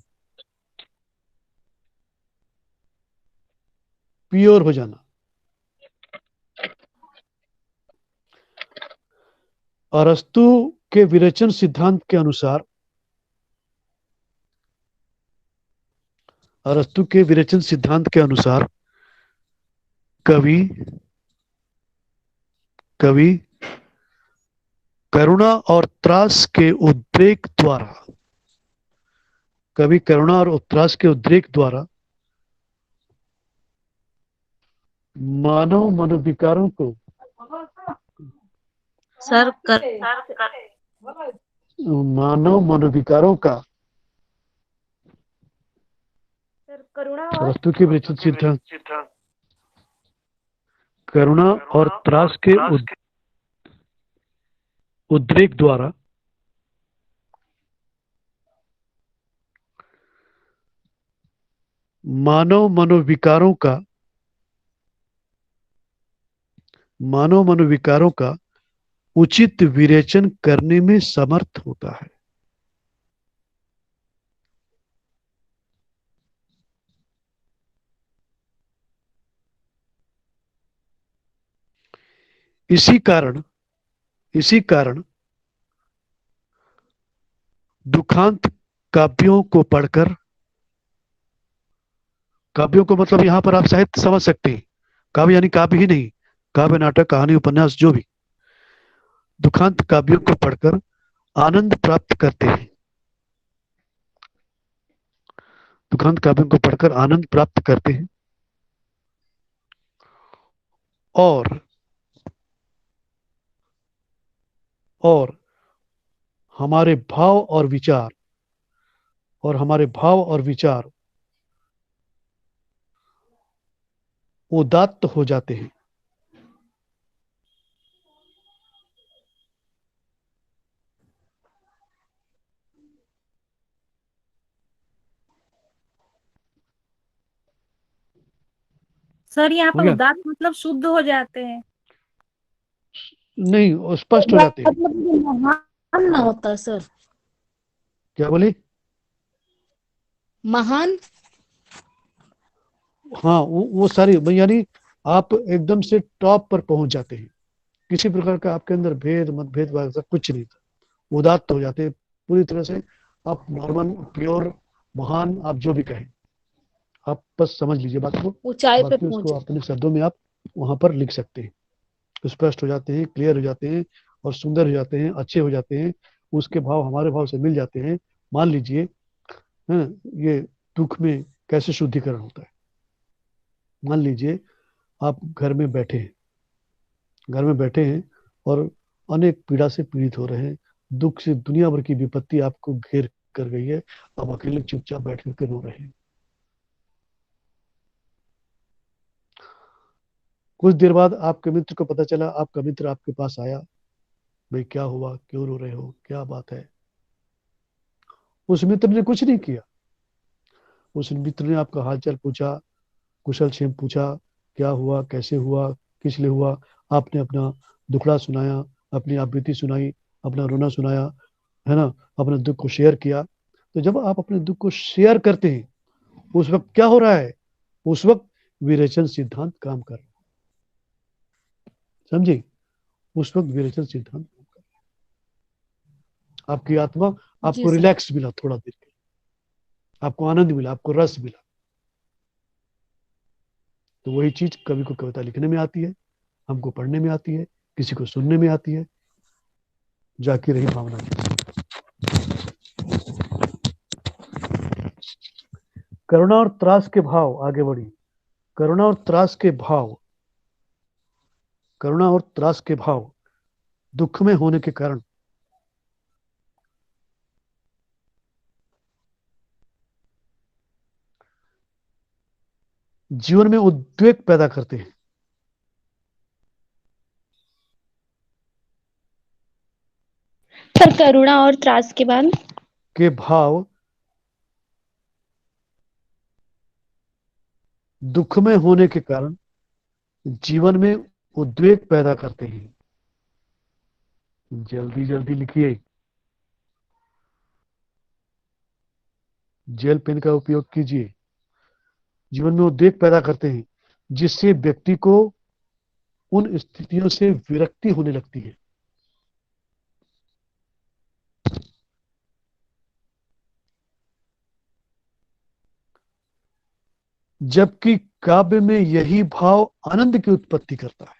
प्योर हो जाना। अरस्तु के विरेचन सिद्धांत के अनुसार, अरस्तु के विरेचन सिद्धांत के अनुसार कवि करुणा और त्रास के उद्रेक द्वारा, कवि करुणा और त्रास के उद्रेक द्वारा मानव मनोविकारों को, सर मानव मनोविकारों का, अरस्तु के विरेचन सिद्धांत करुणा और त्रास के उद्रेक द्वारा मानव मनोविकारों का उचित विरेचन करने में समर्थ होता है। इसी कारण दुखांत काव्यों को पढ़कर, काव्यों को मतलब यहां पर आप साहित्य समझ सकते हैं, काव्य यानी काव्य ही नहीं, काव्य नाटक कहानी उपन्यास जो भी, दुखांत काव्यों को पढ़कर आनंद प्राप्त करते हैं। दुखांत काव्यों को पढ़कर आनंद प्राप्त करते हैं और हमारे भाव और विचार उदात्त हो जाते हैं। सर यहाँ हो पर गया? उदात्त मतलब शुद्ध हो जाते हैं? नहीं, वो स्पष्ट हो जाते हैं। महान ना होता सर, क्या बोले? महान। हाँ, वो सारी, यानी आप एकदम से टॉप पर पहुंच जाते हैं, किसी प्रकार का आपके अंदर भेद मतभेद वैसा कुछ नहीं था, उदात्त हो जाते हैं पूरी तरह से। आप नॉर्मल प्योर महान आप जो भी कहें, आप बस समझ लीजिए बात को, ऊंचाई पे बाकी उसको पहुंचे। अपने शब्दों में आप वहां पर लिख सकते हैं। स्पष्ट हो जाते हैं, क्लियर हो जाते हैं और सुंदर हो जाते हैं, अच्छे हो जाते हैं, उसके भाव हमारे भाव से मिल जाते हैं। मान लीजिए ये दुख में कैसे शुद्धिकरण होता है। मान लीजिए आप घर में बैठे हैं और अनेक पीड़ा से पीड़ित हो रहे हैं, दुख से दुनिया भर की विपत्ति आपको घेर कर गई है, अब अकेले चुपचाप बैठ करके रो रहे हैं। कुछ देर बाद आपके मित्र को पता चला, आपका मित्र आपके पास आया, भाई क्या हुआ, क्यों रो रहे हो, क्या बात है? उस मित्र ने कुछ नहीं किया। उस मित्र ने आपका हालचाल पूछा, कुशल क्षेम पूछा, क्या हुआ, कैसे हुआ, किस लिए हुआ। आपने अपना दुखड़ा सुनाया, अपनी आवृत्ति सुनाई, अपना रोना सुनाया, है ना, अपने दुख को शेयर किया। तो जब आप अपने दुख को शेयर करते हैं, उस वक्त क्या हो रहा है? उस वक्त विरेचन सिद्धांत काम कर रहा है। समझे? उस वक्त विरेचन सिद्धांत काम कर रहा है। आपकी आत्मा, जी आपको सर। रिलैक्स मिला, थोड़ा देर के लिए आपको आनंद मिला, आपको रस मिला। तो वही चीज कवि को कविता लिखने में आती है, हमको पढ़ने में आती है, किसी को सुनने में आती है। जाकी रही भावना की। करुणा और त्रास के भाव, आगे बढ़ी। करुणा और त्रास के भाव, करुणा और त्रास के भाव दुख में होने के कारण जीवन में उद्वेग पैदा करते हैं। सर करुणा और त्रास के बाद के भाव दुख में होने के कारण जीवन में उद्वेग पैदा करते हैं। जल्दी जल्दी लिखिए। जेल पेन का उपयोग कीजिए। जीवन में उद्वेग पैदा करते हैं, जिससे व्यक्ति को उन स्थितियों से विरक्ति होने लगती है। जबकि काव्य में यही भाव आनंद की उत्पत्ति करता है।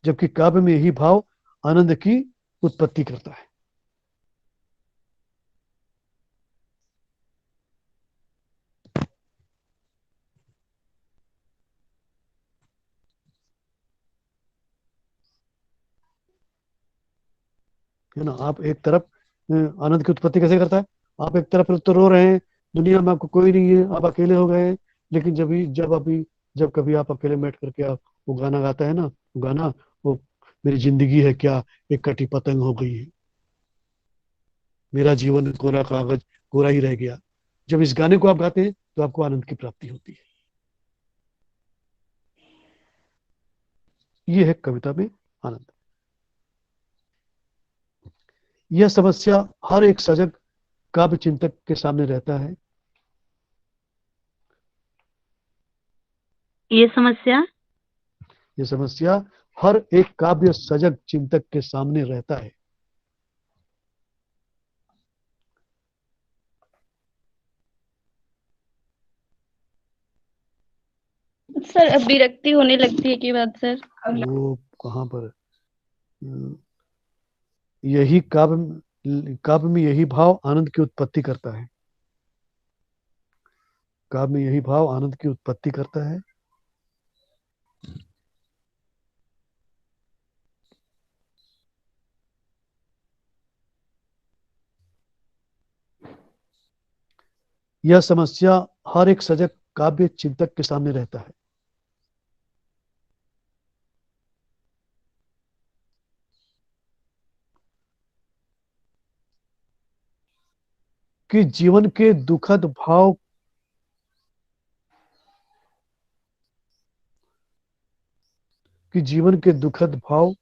जबकि काव्य में यही भाव आनंद की उत्पत्ति करता है। है ना? आप एक तरफ आनंद की उत्पत्ति कैसे करता है? आप एक तरफ तो रो रहे हैं, दुनिया में आपको कोई नहीं है, आप अकेले हो गए हैं। लेकिन जब कभी आप अकेले बैठ करके आप वो गाना गाता है ना, वो गाना, वो मेरी जिंदगी है क्या, एक कटी पतंग हो गई है, मेरा जीवन कोरा कागज कोरा ही रह गया। जब इस गाने को आप गाते हैं तो आपको आनंद की प्राप्ति होती है। ये है कविता में आनंद। यह समस्या हर एक सजग काव्य चिंतक के सामने रहता है। ये समस्या यह समस्या हर एक काव्य सजग चिंतक के सामने रहता है। सर अब विरक्ति होने लगती है के बाद सर वो कहाँ पर? यही काव्य में यही भाव आनंद की उत्पत्ति करता है। काव्य में यही भाव आनंद की उत्पत्ति करता है। यह समस्या हर एक सजग काव्य चिंतक के सामने रहता है। कि जीवन के दुखद भाव कि जीवन के दुखद भाव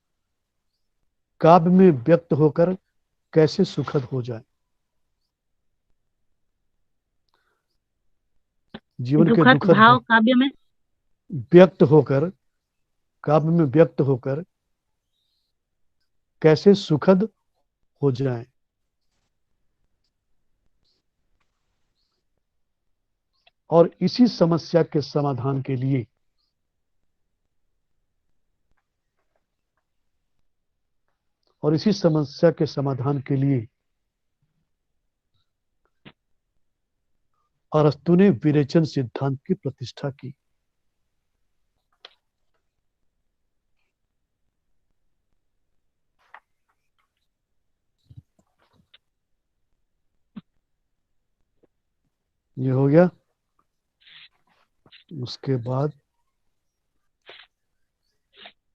काव्य में व्यक्त होकर कैसे सुखद हो जाए। जीवन के दुखद दुखद भाव भाव काव्य में व्यक्त होकर, काव्य में व्यक्त होकर कैसे सुखद हो जाए। और इसी समस्या के समाधान के लिए अरस्तु ने विरेचन सिद्धांत की प्रतिष्ठा की। ये हो गया। उसके बाद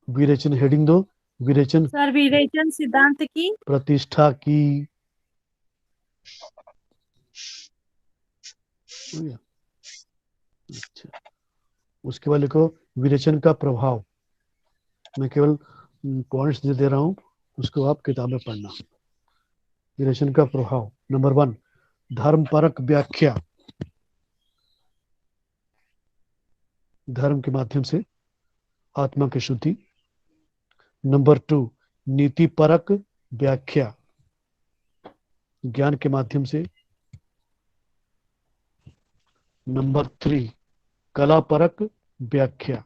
विरेचन हेडिंग दो, विरेचन सर विवेचन सिद्धांत की प्रतिष्ठा की। हो गया? अच्छा, उसके बाद लिखो विरेचन का प्रभाव। मैं केवल पॉइंट्स दे रहा हूं, उसको आप किताब में पढ़ना। विरेचन का प्रभाव। नंबर 1, धर्म परक व्याख्या, धर्म के माध्यम से आत्मा की शुद्धि। नंबर 2, नीति परक व्याख्या, ज्ञान के माध्यम से। नंबर 3, कला परक व्याख्या।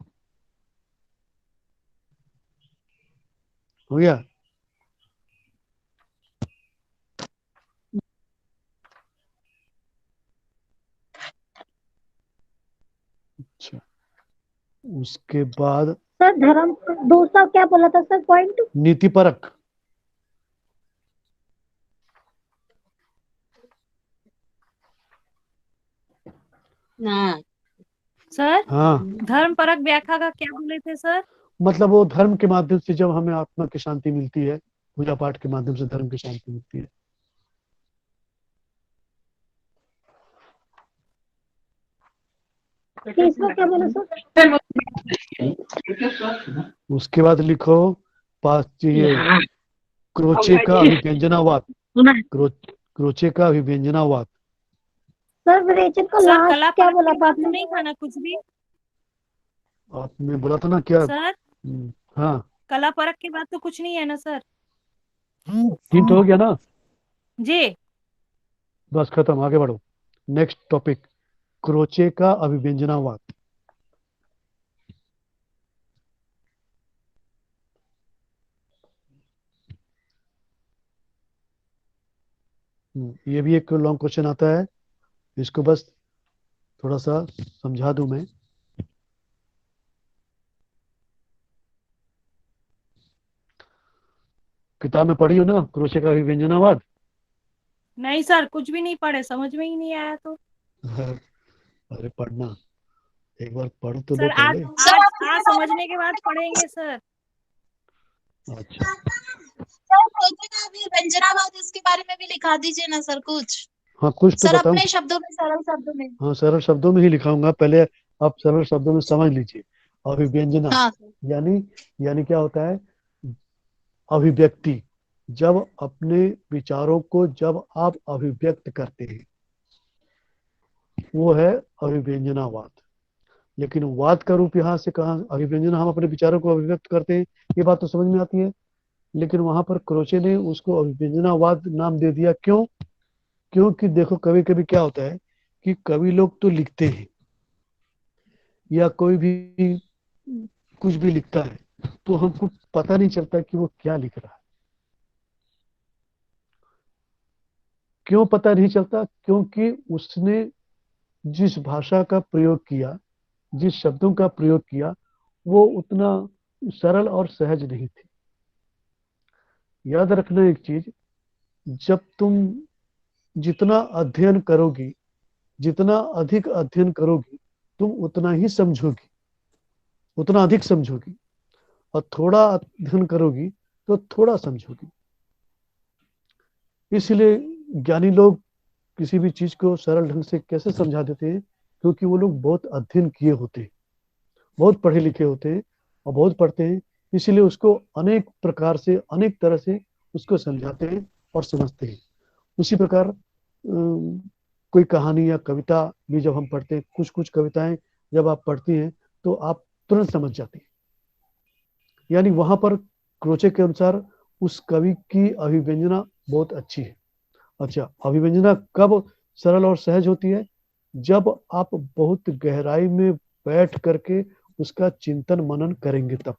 हो गया? अच्छा, उसके बाद सर धर्म दूसरा क्या बोला था सर पॉइंट? नीति परक। सर हाँ, धर्म परक व्याख्या का क्या बोले थे सर? मतलब वो धर्म के माध्यम से जब हमें आत्मा की शांति मिलती है, पूजा पाठ के माध्यम से धर्म की शांति मिलती है। तीसरा क्या बोला सर? उसके बाद लिखो ये क्रोचे का अभिव्यंजनावाद। क्रोचे का अभिव्यंजनावाद। सर विरेचन का सर लास्ट कला क्या परक बोला के था बाद तो आपने? नहीं खाना कुछ भी आपने बोला था ना क्या? सर? हाँ, कला परक के बाद तो कुछ नहीं है ना सर? हिंट हो गया ना? जी बस खत्म, आगे बढ़ो। नेक्स्ट टॉपिक, क्रोचे का अभिव्यंजनावाद। ये भी एक लॉन्ग क्वेश्चन आता है, इसको बस थोड़ा सा समझा दूं मैं। किताब में पढ़ी हो ना क्रोचे का अभिव्यंजनावाद? नहीं सर, कुछ भी नहीं पढ़े, समझ में ही नहीं आया तो। अरे पढ़ना, एक बार पढ़ तो लो सर आज पहले। आज समझने के बाद पढ़ेंगे सर। अच्छा, व्यंजनावाद इसके बारे में भी लिखा दीजिए ना सर कुछ। हाँ कुछ तो सर बताऊं। अपने शब्दों में, सरल शब्दों में। हाँ सरल शब्दों में ही लिखाऊंगा, पहले आप सरल शब्दों में समझ लीजिए। अभिव्यंजना हाँ यानी यानी क्या होता है? अभिव्यक्ति। जब अपने विचारों को जब आप अभिव्यक्त करते हैं, वो है अभिव्यंजनावाद। लेकिन वाद का रूप यहाँ से कहाँ? अभिव्यंजन, हम अपने विचारों को अभिव्यक्त करते हैं, ये बात तो समझ में आती है। लेकिन वहां पर क्रोचे ने उसको अभिव्यंजनावाद नाम दे दिया। क्यों? क्योंकि देखो कभी कभी क्या होता है कि कवि लोग तो लिखते हैं, या कोई भी कुछ भी लिखता है, तो हमको पता नहीं चलता कि वो क्या लिख रहा है। क्यों पता नहीं चलता? क्योंकि उसने जिस भाषा का प्रयोग किया, जिस शब्दों का प्रयोग किया, वो उतना सरल और सहज नहीं थे। याद रखना एक चीज, जब तुम जितना अध्ययन करोगी, जितना अधिक अध्ययन करोगी, तुम उतना ही समझोगी, उतना अधिक समझोगी। और थोड़ा अध्ययन करोगी तो थोड़ा समझोगी। इसलिए ज्ञानी लोग किसी भी चीज को सरल ढंग से कैसे समझा देते हैं? क्योंकि वो लोग बहुत अध्ययन किए होते हैं, बहुत पढ़े लिखे होते हैं और बहुत पढ़ते हैं। इसलिए उसको अनेक प्रकार से, अनेक तरह से उसको समझाते हैं और समझते हैं। उसी प्रकार कोई कहानी या कविता भी जब हम पढ़ते हैं, कुछ कुछ कविताएं जब आप पढ़ती हैं तो आप तुरंत समझ जाती हैं। यानी वहां पर क्रोचे के अनुसार उस कवि की अभिव्यंजना बहुत अच्छी है। अच्छा, अभिव्यंजना कब सरल और सहज होती है? जब आप बहुत गहराई में बैठ करके उसका चिंतन मनन करेंगे तब।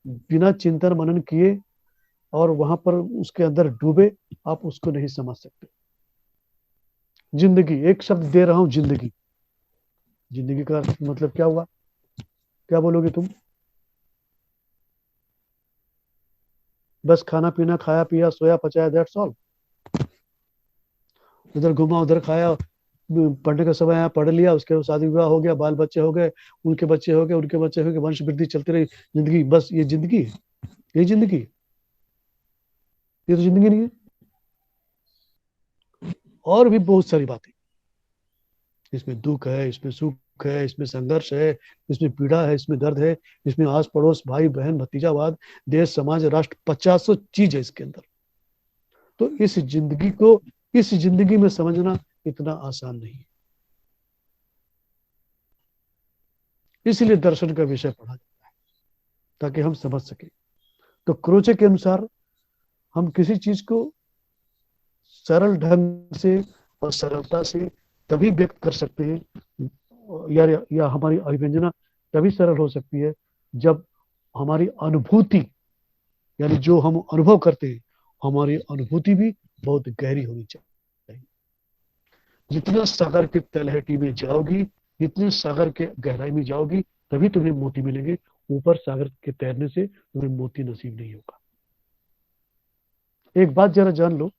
बिना चिंतन मनन किए और वहां पर उसके अंदर डूबे, आप उसको नहीं समझ सकते। जिंदगी, एक शब्द दे रहा हूं, जिंदगी। जिंदगी का मतलब क्या हुआ? क्या बोलोगे तुम? बस खाना पीना, खाया पिया सोया पचाया, दैट्स ऑल। उधर घुमा उधर खाया, पढ़ने का समय आया, पढ़ लिया, उसके बाद शादी विवाह हो गया, बाल बच्चे हो गए, उनके बच्चे हो गए, उनके बच्चे हो गए, वंश वृद्धि चलती रही जिंदगी। बस ये जिंदगी है? ये जिंदगी है? ये तो जिंदगी नहीं है। और भी बहुत सारी बातें, इसमें दुख है, इसमें सुख है, इसमें संघर्ष है, इसमें पीड़ा है, इसमें दर्द है, इसमें आस पड़ोस, भाई बहन, भतीजावाद, देश समाज राष्ट्र, 50 चीज है इसके अंदर। तो इस जिंदगी में समझना इतना आसान नहीं है। इसलिए दर्शन का विषय पढ़ा जाता है ताकि हम समझ सके। तो क्रोचे के अनुसार हम किसी चीज को सरल ढंग से और सरलता से तभी व्यक्त कर सकते हैं, या हमारी अभिव्यंजना तभी सरल हो सकती है जब हमारी अनुभूति, यानी जो हम अनुभव करते हैं, हमारी अनुभूति भी बहुत गहरी होनी चाहिए। जितना सागर की तलहटी में जाओगी, जितने सागर के गहराई में जाओगी, तभी तुम्हें मोती मिलेंगे। ऊपर सागर के तैरने से तुम्हें मोती नसीब नहीं होगा। एक बात जरा जान लो,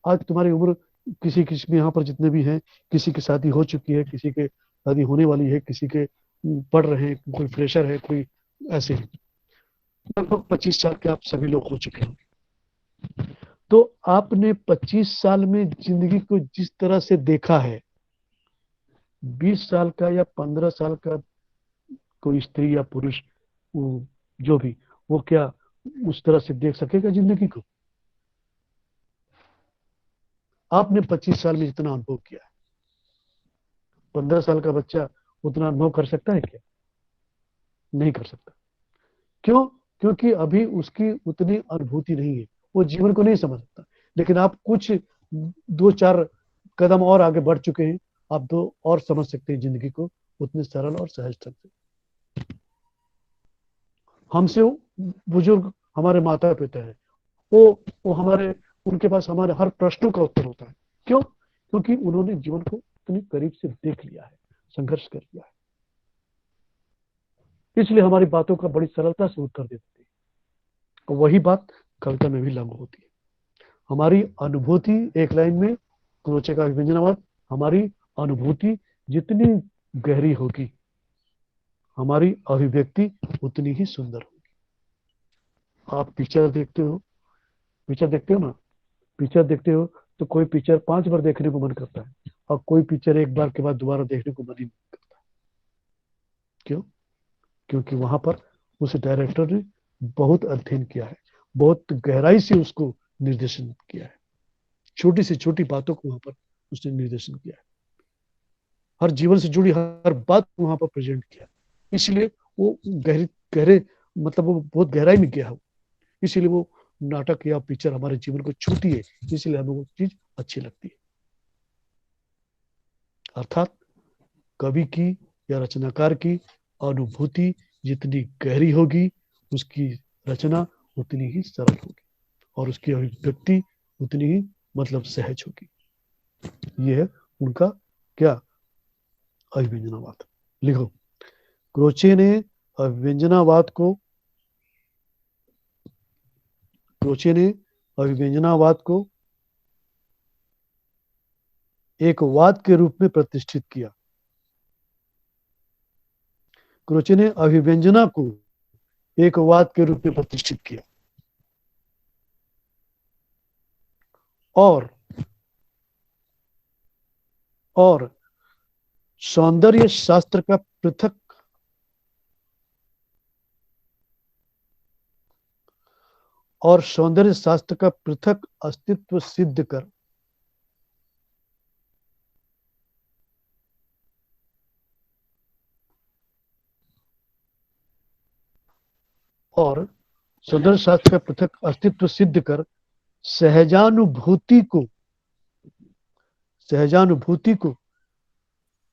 आज तुम्हारी उम्र, किसी में यहाँ पर जितने भी हैं, किसी की शादी हो चुकी है, किसी के शादी होने वाली है, किसी के पढ़ रहे हैं, कोई फ्रेशर है, कोई ऐसे है, लगभग 25 साल के आप सभी लोग हो चुके हैं। तो आपने 25 साल में जिंदगी को जिस तरह से देखा है, 20 साल का या 15 साल का कोई स्त्री या पुरुष, जो भी, वो क्या उस तरह से देख सकेगा जिंदगी को? आपने 25 साल में जितना अनुभव किया है, 15 साल का बच्चा उतना अनुभव कर सकता है क्या? नहीं कर सकता। क्यों? क्योंकि अभी उसकी उतनी अनुभूति नहीं है, वो जीवन को नहीं समझ सकता। लेकिन आप कुछ 2-4 कदम और आगे बढ़ चुके हैं, आप 2 और समझ सकते हैं जिंदगी को उतने सरल और सहज ढंग से। हमसे बुजुर्ग हमारे माता पिता है, वो हमारे, उनके पास हमारे हर प्रश्नों का उत्तर होता है। क्यों? क्योंकि उन्होंने जीवन को इतनी करीब से देख लिया है, संघर्ष कर लिया है, इसलिए हमारी बातों का बड़ी सरलता से उत्तर देते हैं। और वही बात कविता में भी लागू होती है। हमारी अनुभूति, एक लाइन में क्रोचे का अभिव्यंजनावाद, हमारी अनुभूति जितनी गहरी होगी, हमारी अभिव्यक्ति उतनी ही सुंदर होगी। आप पिक्चर देखते हो ना, पिक्चर देखते हो तो कोई पिक्चर 5 बार देखने को मन करता है, और कोई पिक्चर एक बार के बाद दोबारा देखने को मन ही नहीं करता। क्यों? क्योंकि वहां पर उस डायरेक्टर ने बहुत अध्ययन किया है, बहुत गहराई से उसको निर्देशन किया है, छोटी से छोटी बातों को वहां पर उसने निर्देशन किया है, हर जीवन से जुड़ी हर बात को वहां पर प्रेजेंट किया। इसलिए वो गहरे मतलब वो बहुत गहराई में गया है, इसीलिए वो नाटक या पिक्चर हमारे जीवन को छूती है, इसलिए हमें वो चीज अच्छी लगती है। अर्थात कवि की या रचनाकार की अनुभूति जितनी गहरी होगी, उसकी रचना उतनी ही सरल होगी, और उसकी अभिव्यक्ति उतनी ही मतलब सहज होगी। यह है उनका क्या? अभिव्यंजनावाद। लिखो, क्रोचे ने अभिव्यंजनावाद को एक वाद के रूप में प्रतिष्ठित किया। क्रोचे ने अभिव्यंजना को एक वाद के रूप में प्रतिष्ठित किया, और सौंदर्य शास्त्र का पृथक अस्तित्व सिद्ध कर सौंदर्य शास्त्र का पृथक अस्तित्व सिद्ध कर सहजानुभूति को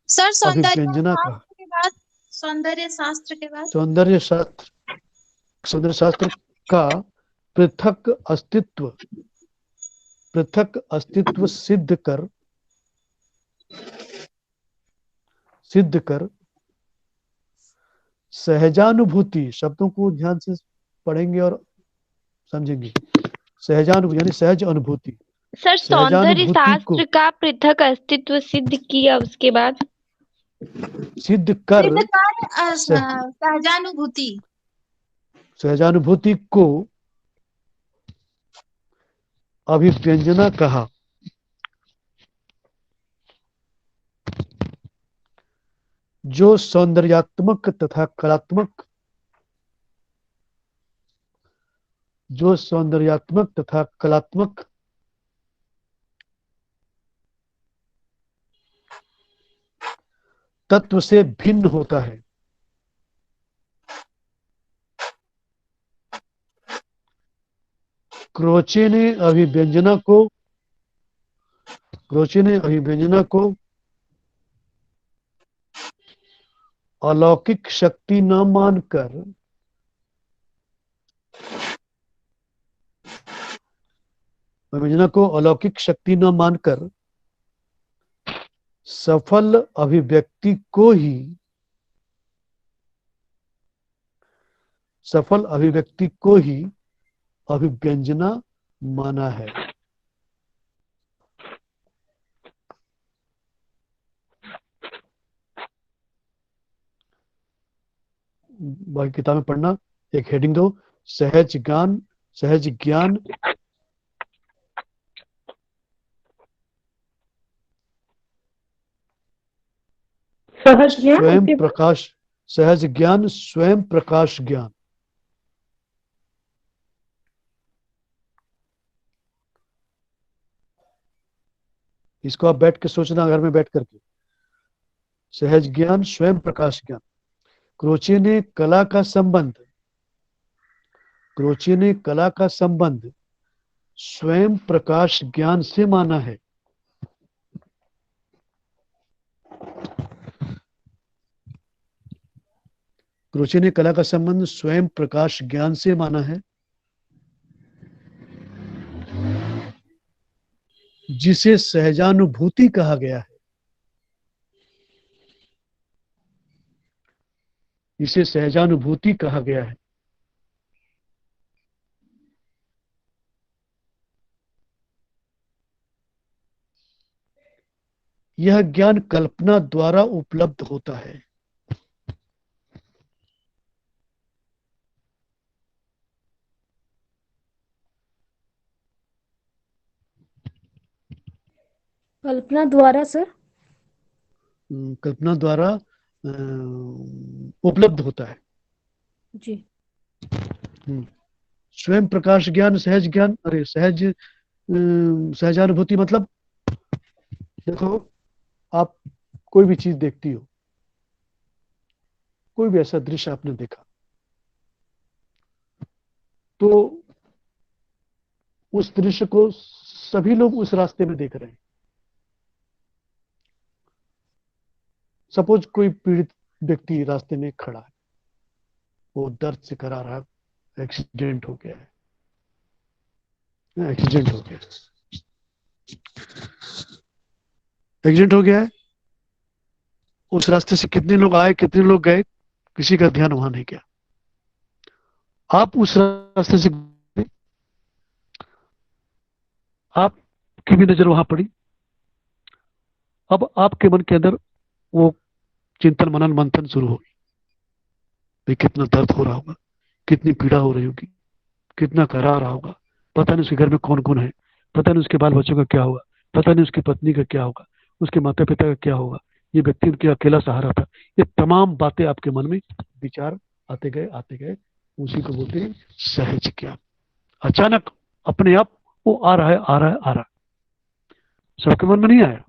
सर अभिव्यंजना का सौंदर्य शास्त्र के बाद सौंदर्य शास्त्र का पृथक अस्तित्व सिद्ध कर सहजानुभूति, शब्दों को ध्यान से पढ़ेंगे और समझेंगे। सहजानुभूति यानी सहज अनुभूति, सर सौंदर्य सहजानुभूति को शास्त्र का पृथक अस्तित्व सिद्ध किया उसके बाद। सिद्ध कर सिद्ध कर सह- सहजानुभूति। सहजानुभूति को अभिव्यंजना कहा। जो सौंदर्यात्मक तथा कलात्मक तत्व से भिन्न होता है। क्रोचे ने अभिव्यंजना को अलौकिक शक्ति न मानकर सफल अभिव्यक्ति को ही अभिव्यंजना माना है। बाकी किताबें पढ़ना। एक हेडिंग दो, सहज ज्ञान सहज ज्ञान स्वयं उसके बाद प्रकाश, सहज ज्ञान स्वयं प्रकाश ज्ञान। इसको आप बैठ के सोचना घर में बैठ करके। सहज ज्ञान स्वयं प्रकाश ज्ञान। क्रोचे ने कला का संबंध स्वयं प्रकाश ज्ञान से माना है। क्रोचे ने कला का संबंध स्वयं प्रकाश ज्ञान से माना है, जिसे सहजानुभूति कहा गया है। यह ज्ञान कल्पना द्वारा उपलब्ध होता है। कल्पना द्वारा सर। कल्पना द्वारा उपलब्ध होता है जी। स्वयं प्रकाश ज्ञान, सहज ज्ञान, अरे सहजानुभूति मतलब देखो, आप कोई भी चीज देखती हो, कोई भी ऐसा दृश्य आपने देखा, तो उस दृश्य को सभी लोग उस रास्ते में देख रहे हैं। सपोज कोई पीड़ित व्यक्ति रास्ते में खड़ा है, वो दर्द से करा रहा है, एक्सीडेंट हो गया है। उस रास्ते से कितने लोग आए, कितने लोग गए, किसी का ध्यान वहां नहीं गया। आप उस रास्ते से, आपकी भी नजर वहां पड़ी। अब आपके मन के अंदर वो चिंतन मनन मंथन शुरू होगी, भाई कितना दर्द हो रहा होगा, कितनी पीड़ा हो रही होगी, कितना करा रहा होगा, पता नहीं उसके घर में कौन कौन है, पता नहीं उसके बाल बच्चों का क्या होगा, पता नहीं उसकी पत्नी का क्या होगा, उसके माता पिता का क्या होगा, ये व्यक्ति उनके अकेला सहारा था। ये तमाम बातें आपके मन में विचार आते गए, उसी को बोलते हैं सहज ज्ञान। अचानक अपने आप वो आ रहा है। सबके मन में नहीं आया,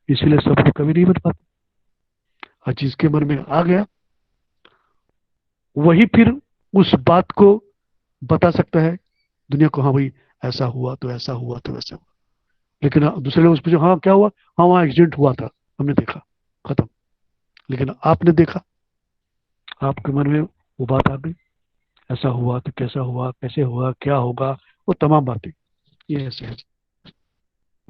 इसीलिए सब कभी नहीं बन पाते। और जिसके मन में आ गया वही फिर उस बात को बता सकता है दुनिया को, हाँ भाई ऐसा हुआ तो ऐसा हुआ तो वैसा हुआ। लेकिन दूसरे लोग पूछे, हाँ क्या हुआ, हाँ वहां एक्सीडेंट हुआ था, हमने देखा, खत्म। लेकिन आपने देखा, आपके मन में वो बात आ गई, ऐसा हुआ तो कैसा हुआ, कैसे हुआ, क्या होगा, वो तमाम बातें। ये ऐसे है।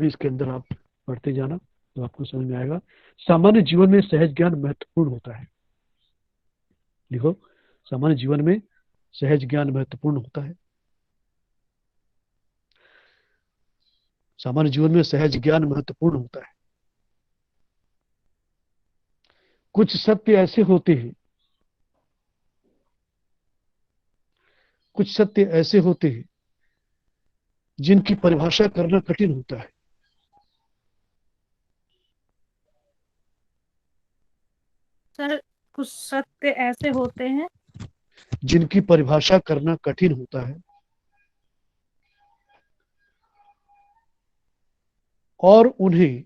इसके अंदर आप पढ़ते जाना तो आपको समझ में आएगा। सामान्य जीवन में सहज ज्ञान महत्वपूर्ण होता है। लिखो, सामान्य जीवन में सहज ज्ञान महत्वपूर्ण होता है। सामान्य जीवन में सहज ज्ञान महत्वपूर्ण होता है। कुछ सत्य ऐसे होते हैं, कुछ सत्य ऐसे होते हैं जिनकी परिभाषा करना कठिन होता है। सर कुछ सत्य ऐसे होते हैं जिनकी परिभाषा करना कठिन होता है और उन्हें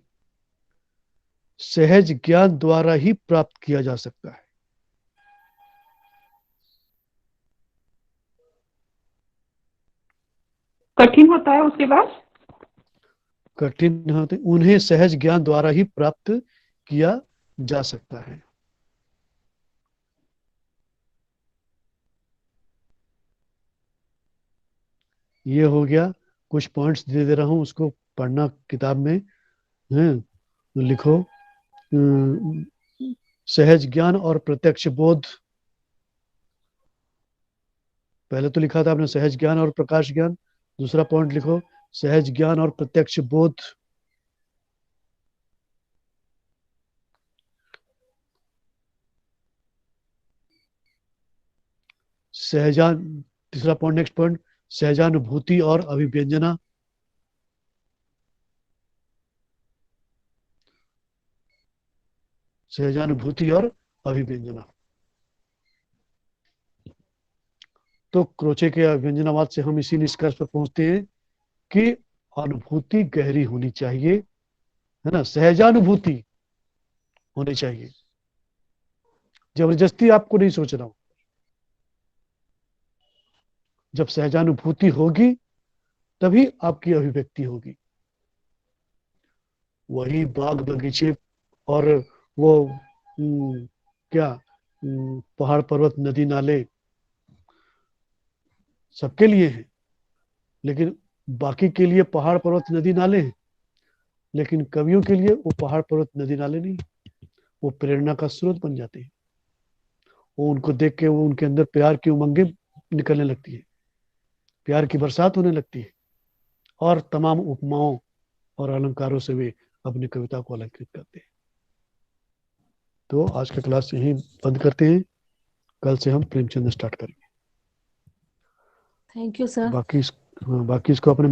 सहज ज्ञान द्वारा ही प्राप्त किया जा सकता है। कठिन होता है उसके बाद। कठिन होते उन्हें सहज ज्ञान द्वारा ही प्राप्त किया जा सकता है। ये हो गया, कुछ पॉइंट्स दे रहा हूं, उसको पढ़ना किताब में है। लिखो सहज ज्ञान और प्रत्यक्ष बोध। पहले तो लिखा था आपने सहज ज्ञान और प्रकाश ज्ञान। दूसरा पॉइंट लिखो सहज ज्ञान और प्रत्यक्ष बोध। तीसरा पॉइंट, नेक्स्ट पॉइंट, सहजानुभूति और अभिव्यंजना। सहजानुभूति और अभिव्यंजना। तो क्रोचे के अभिव्यंजनावाद से हम इसी निष्कर्ष पर पहुंचते हैं कि अनुभूति गहरी होनी चाहिए, है ना, सहजानुभूति होनी चाहिए। जबरदस्ती आपको नहीं सोचना हो। जब सहजानुभूति होगी तभी आपकी अभिव्यक्ति होगी। वही बाग बगीचे और वो पहाड़ पर्वत नदी नाले सबके लिए हैं, लेकिन बाकी के लिए पहाड़ पर्वत नदी नाले हैं, लेकिन कवियों के लिए वो पहाड़ पर्वत नदी नाले नहीं, वो प्रेरणा का स्रोत बन जाते हैं। वो उनको देख के वो उनके अंदर प्यार की उमंगें निकलने लगती है, प्यार की बरसात होने लगती है और तमाम उपमाओं और अलंकारों से वे अपनी कविता को अलंकृत करते हैं। तो आज का क्लास यहीं बंद करते हैं, कल से हम प्रेमचंद स्टार्ट करेंगे। Thank you sir. बाकी इसको अपने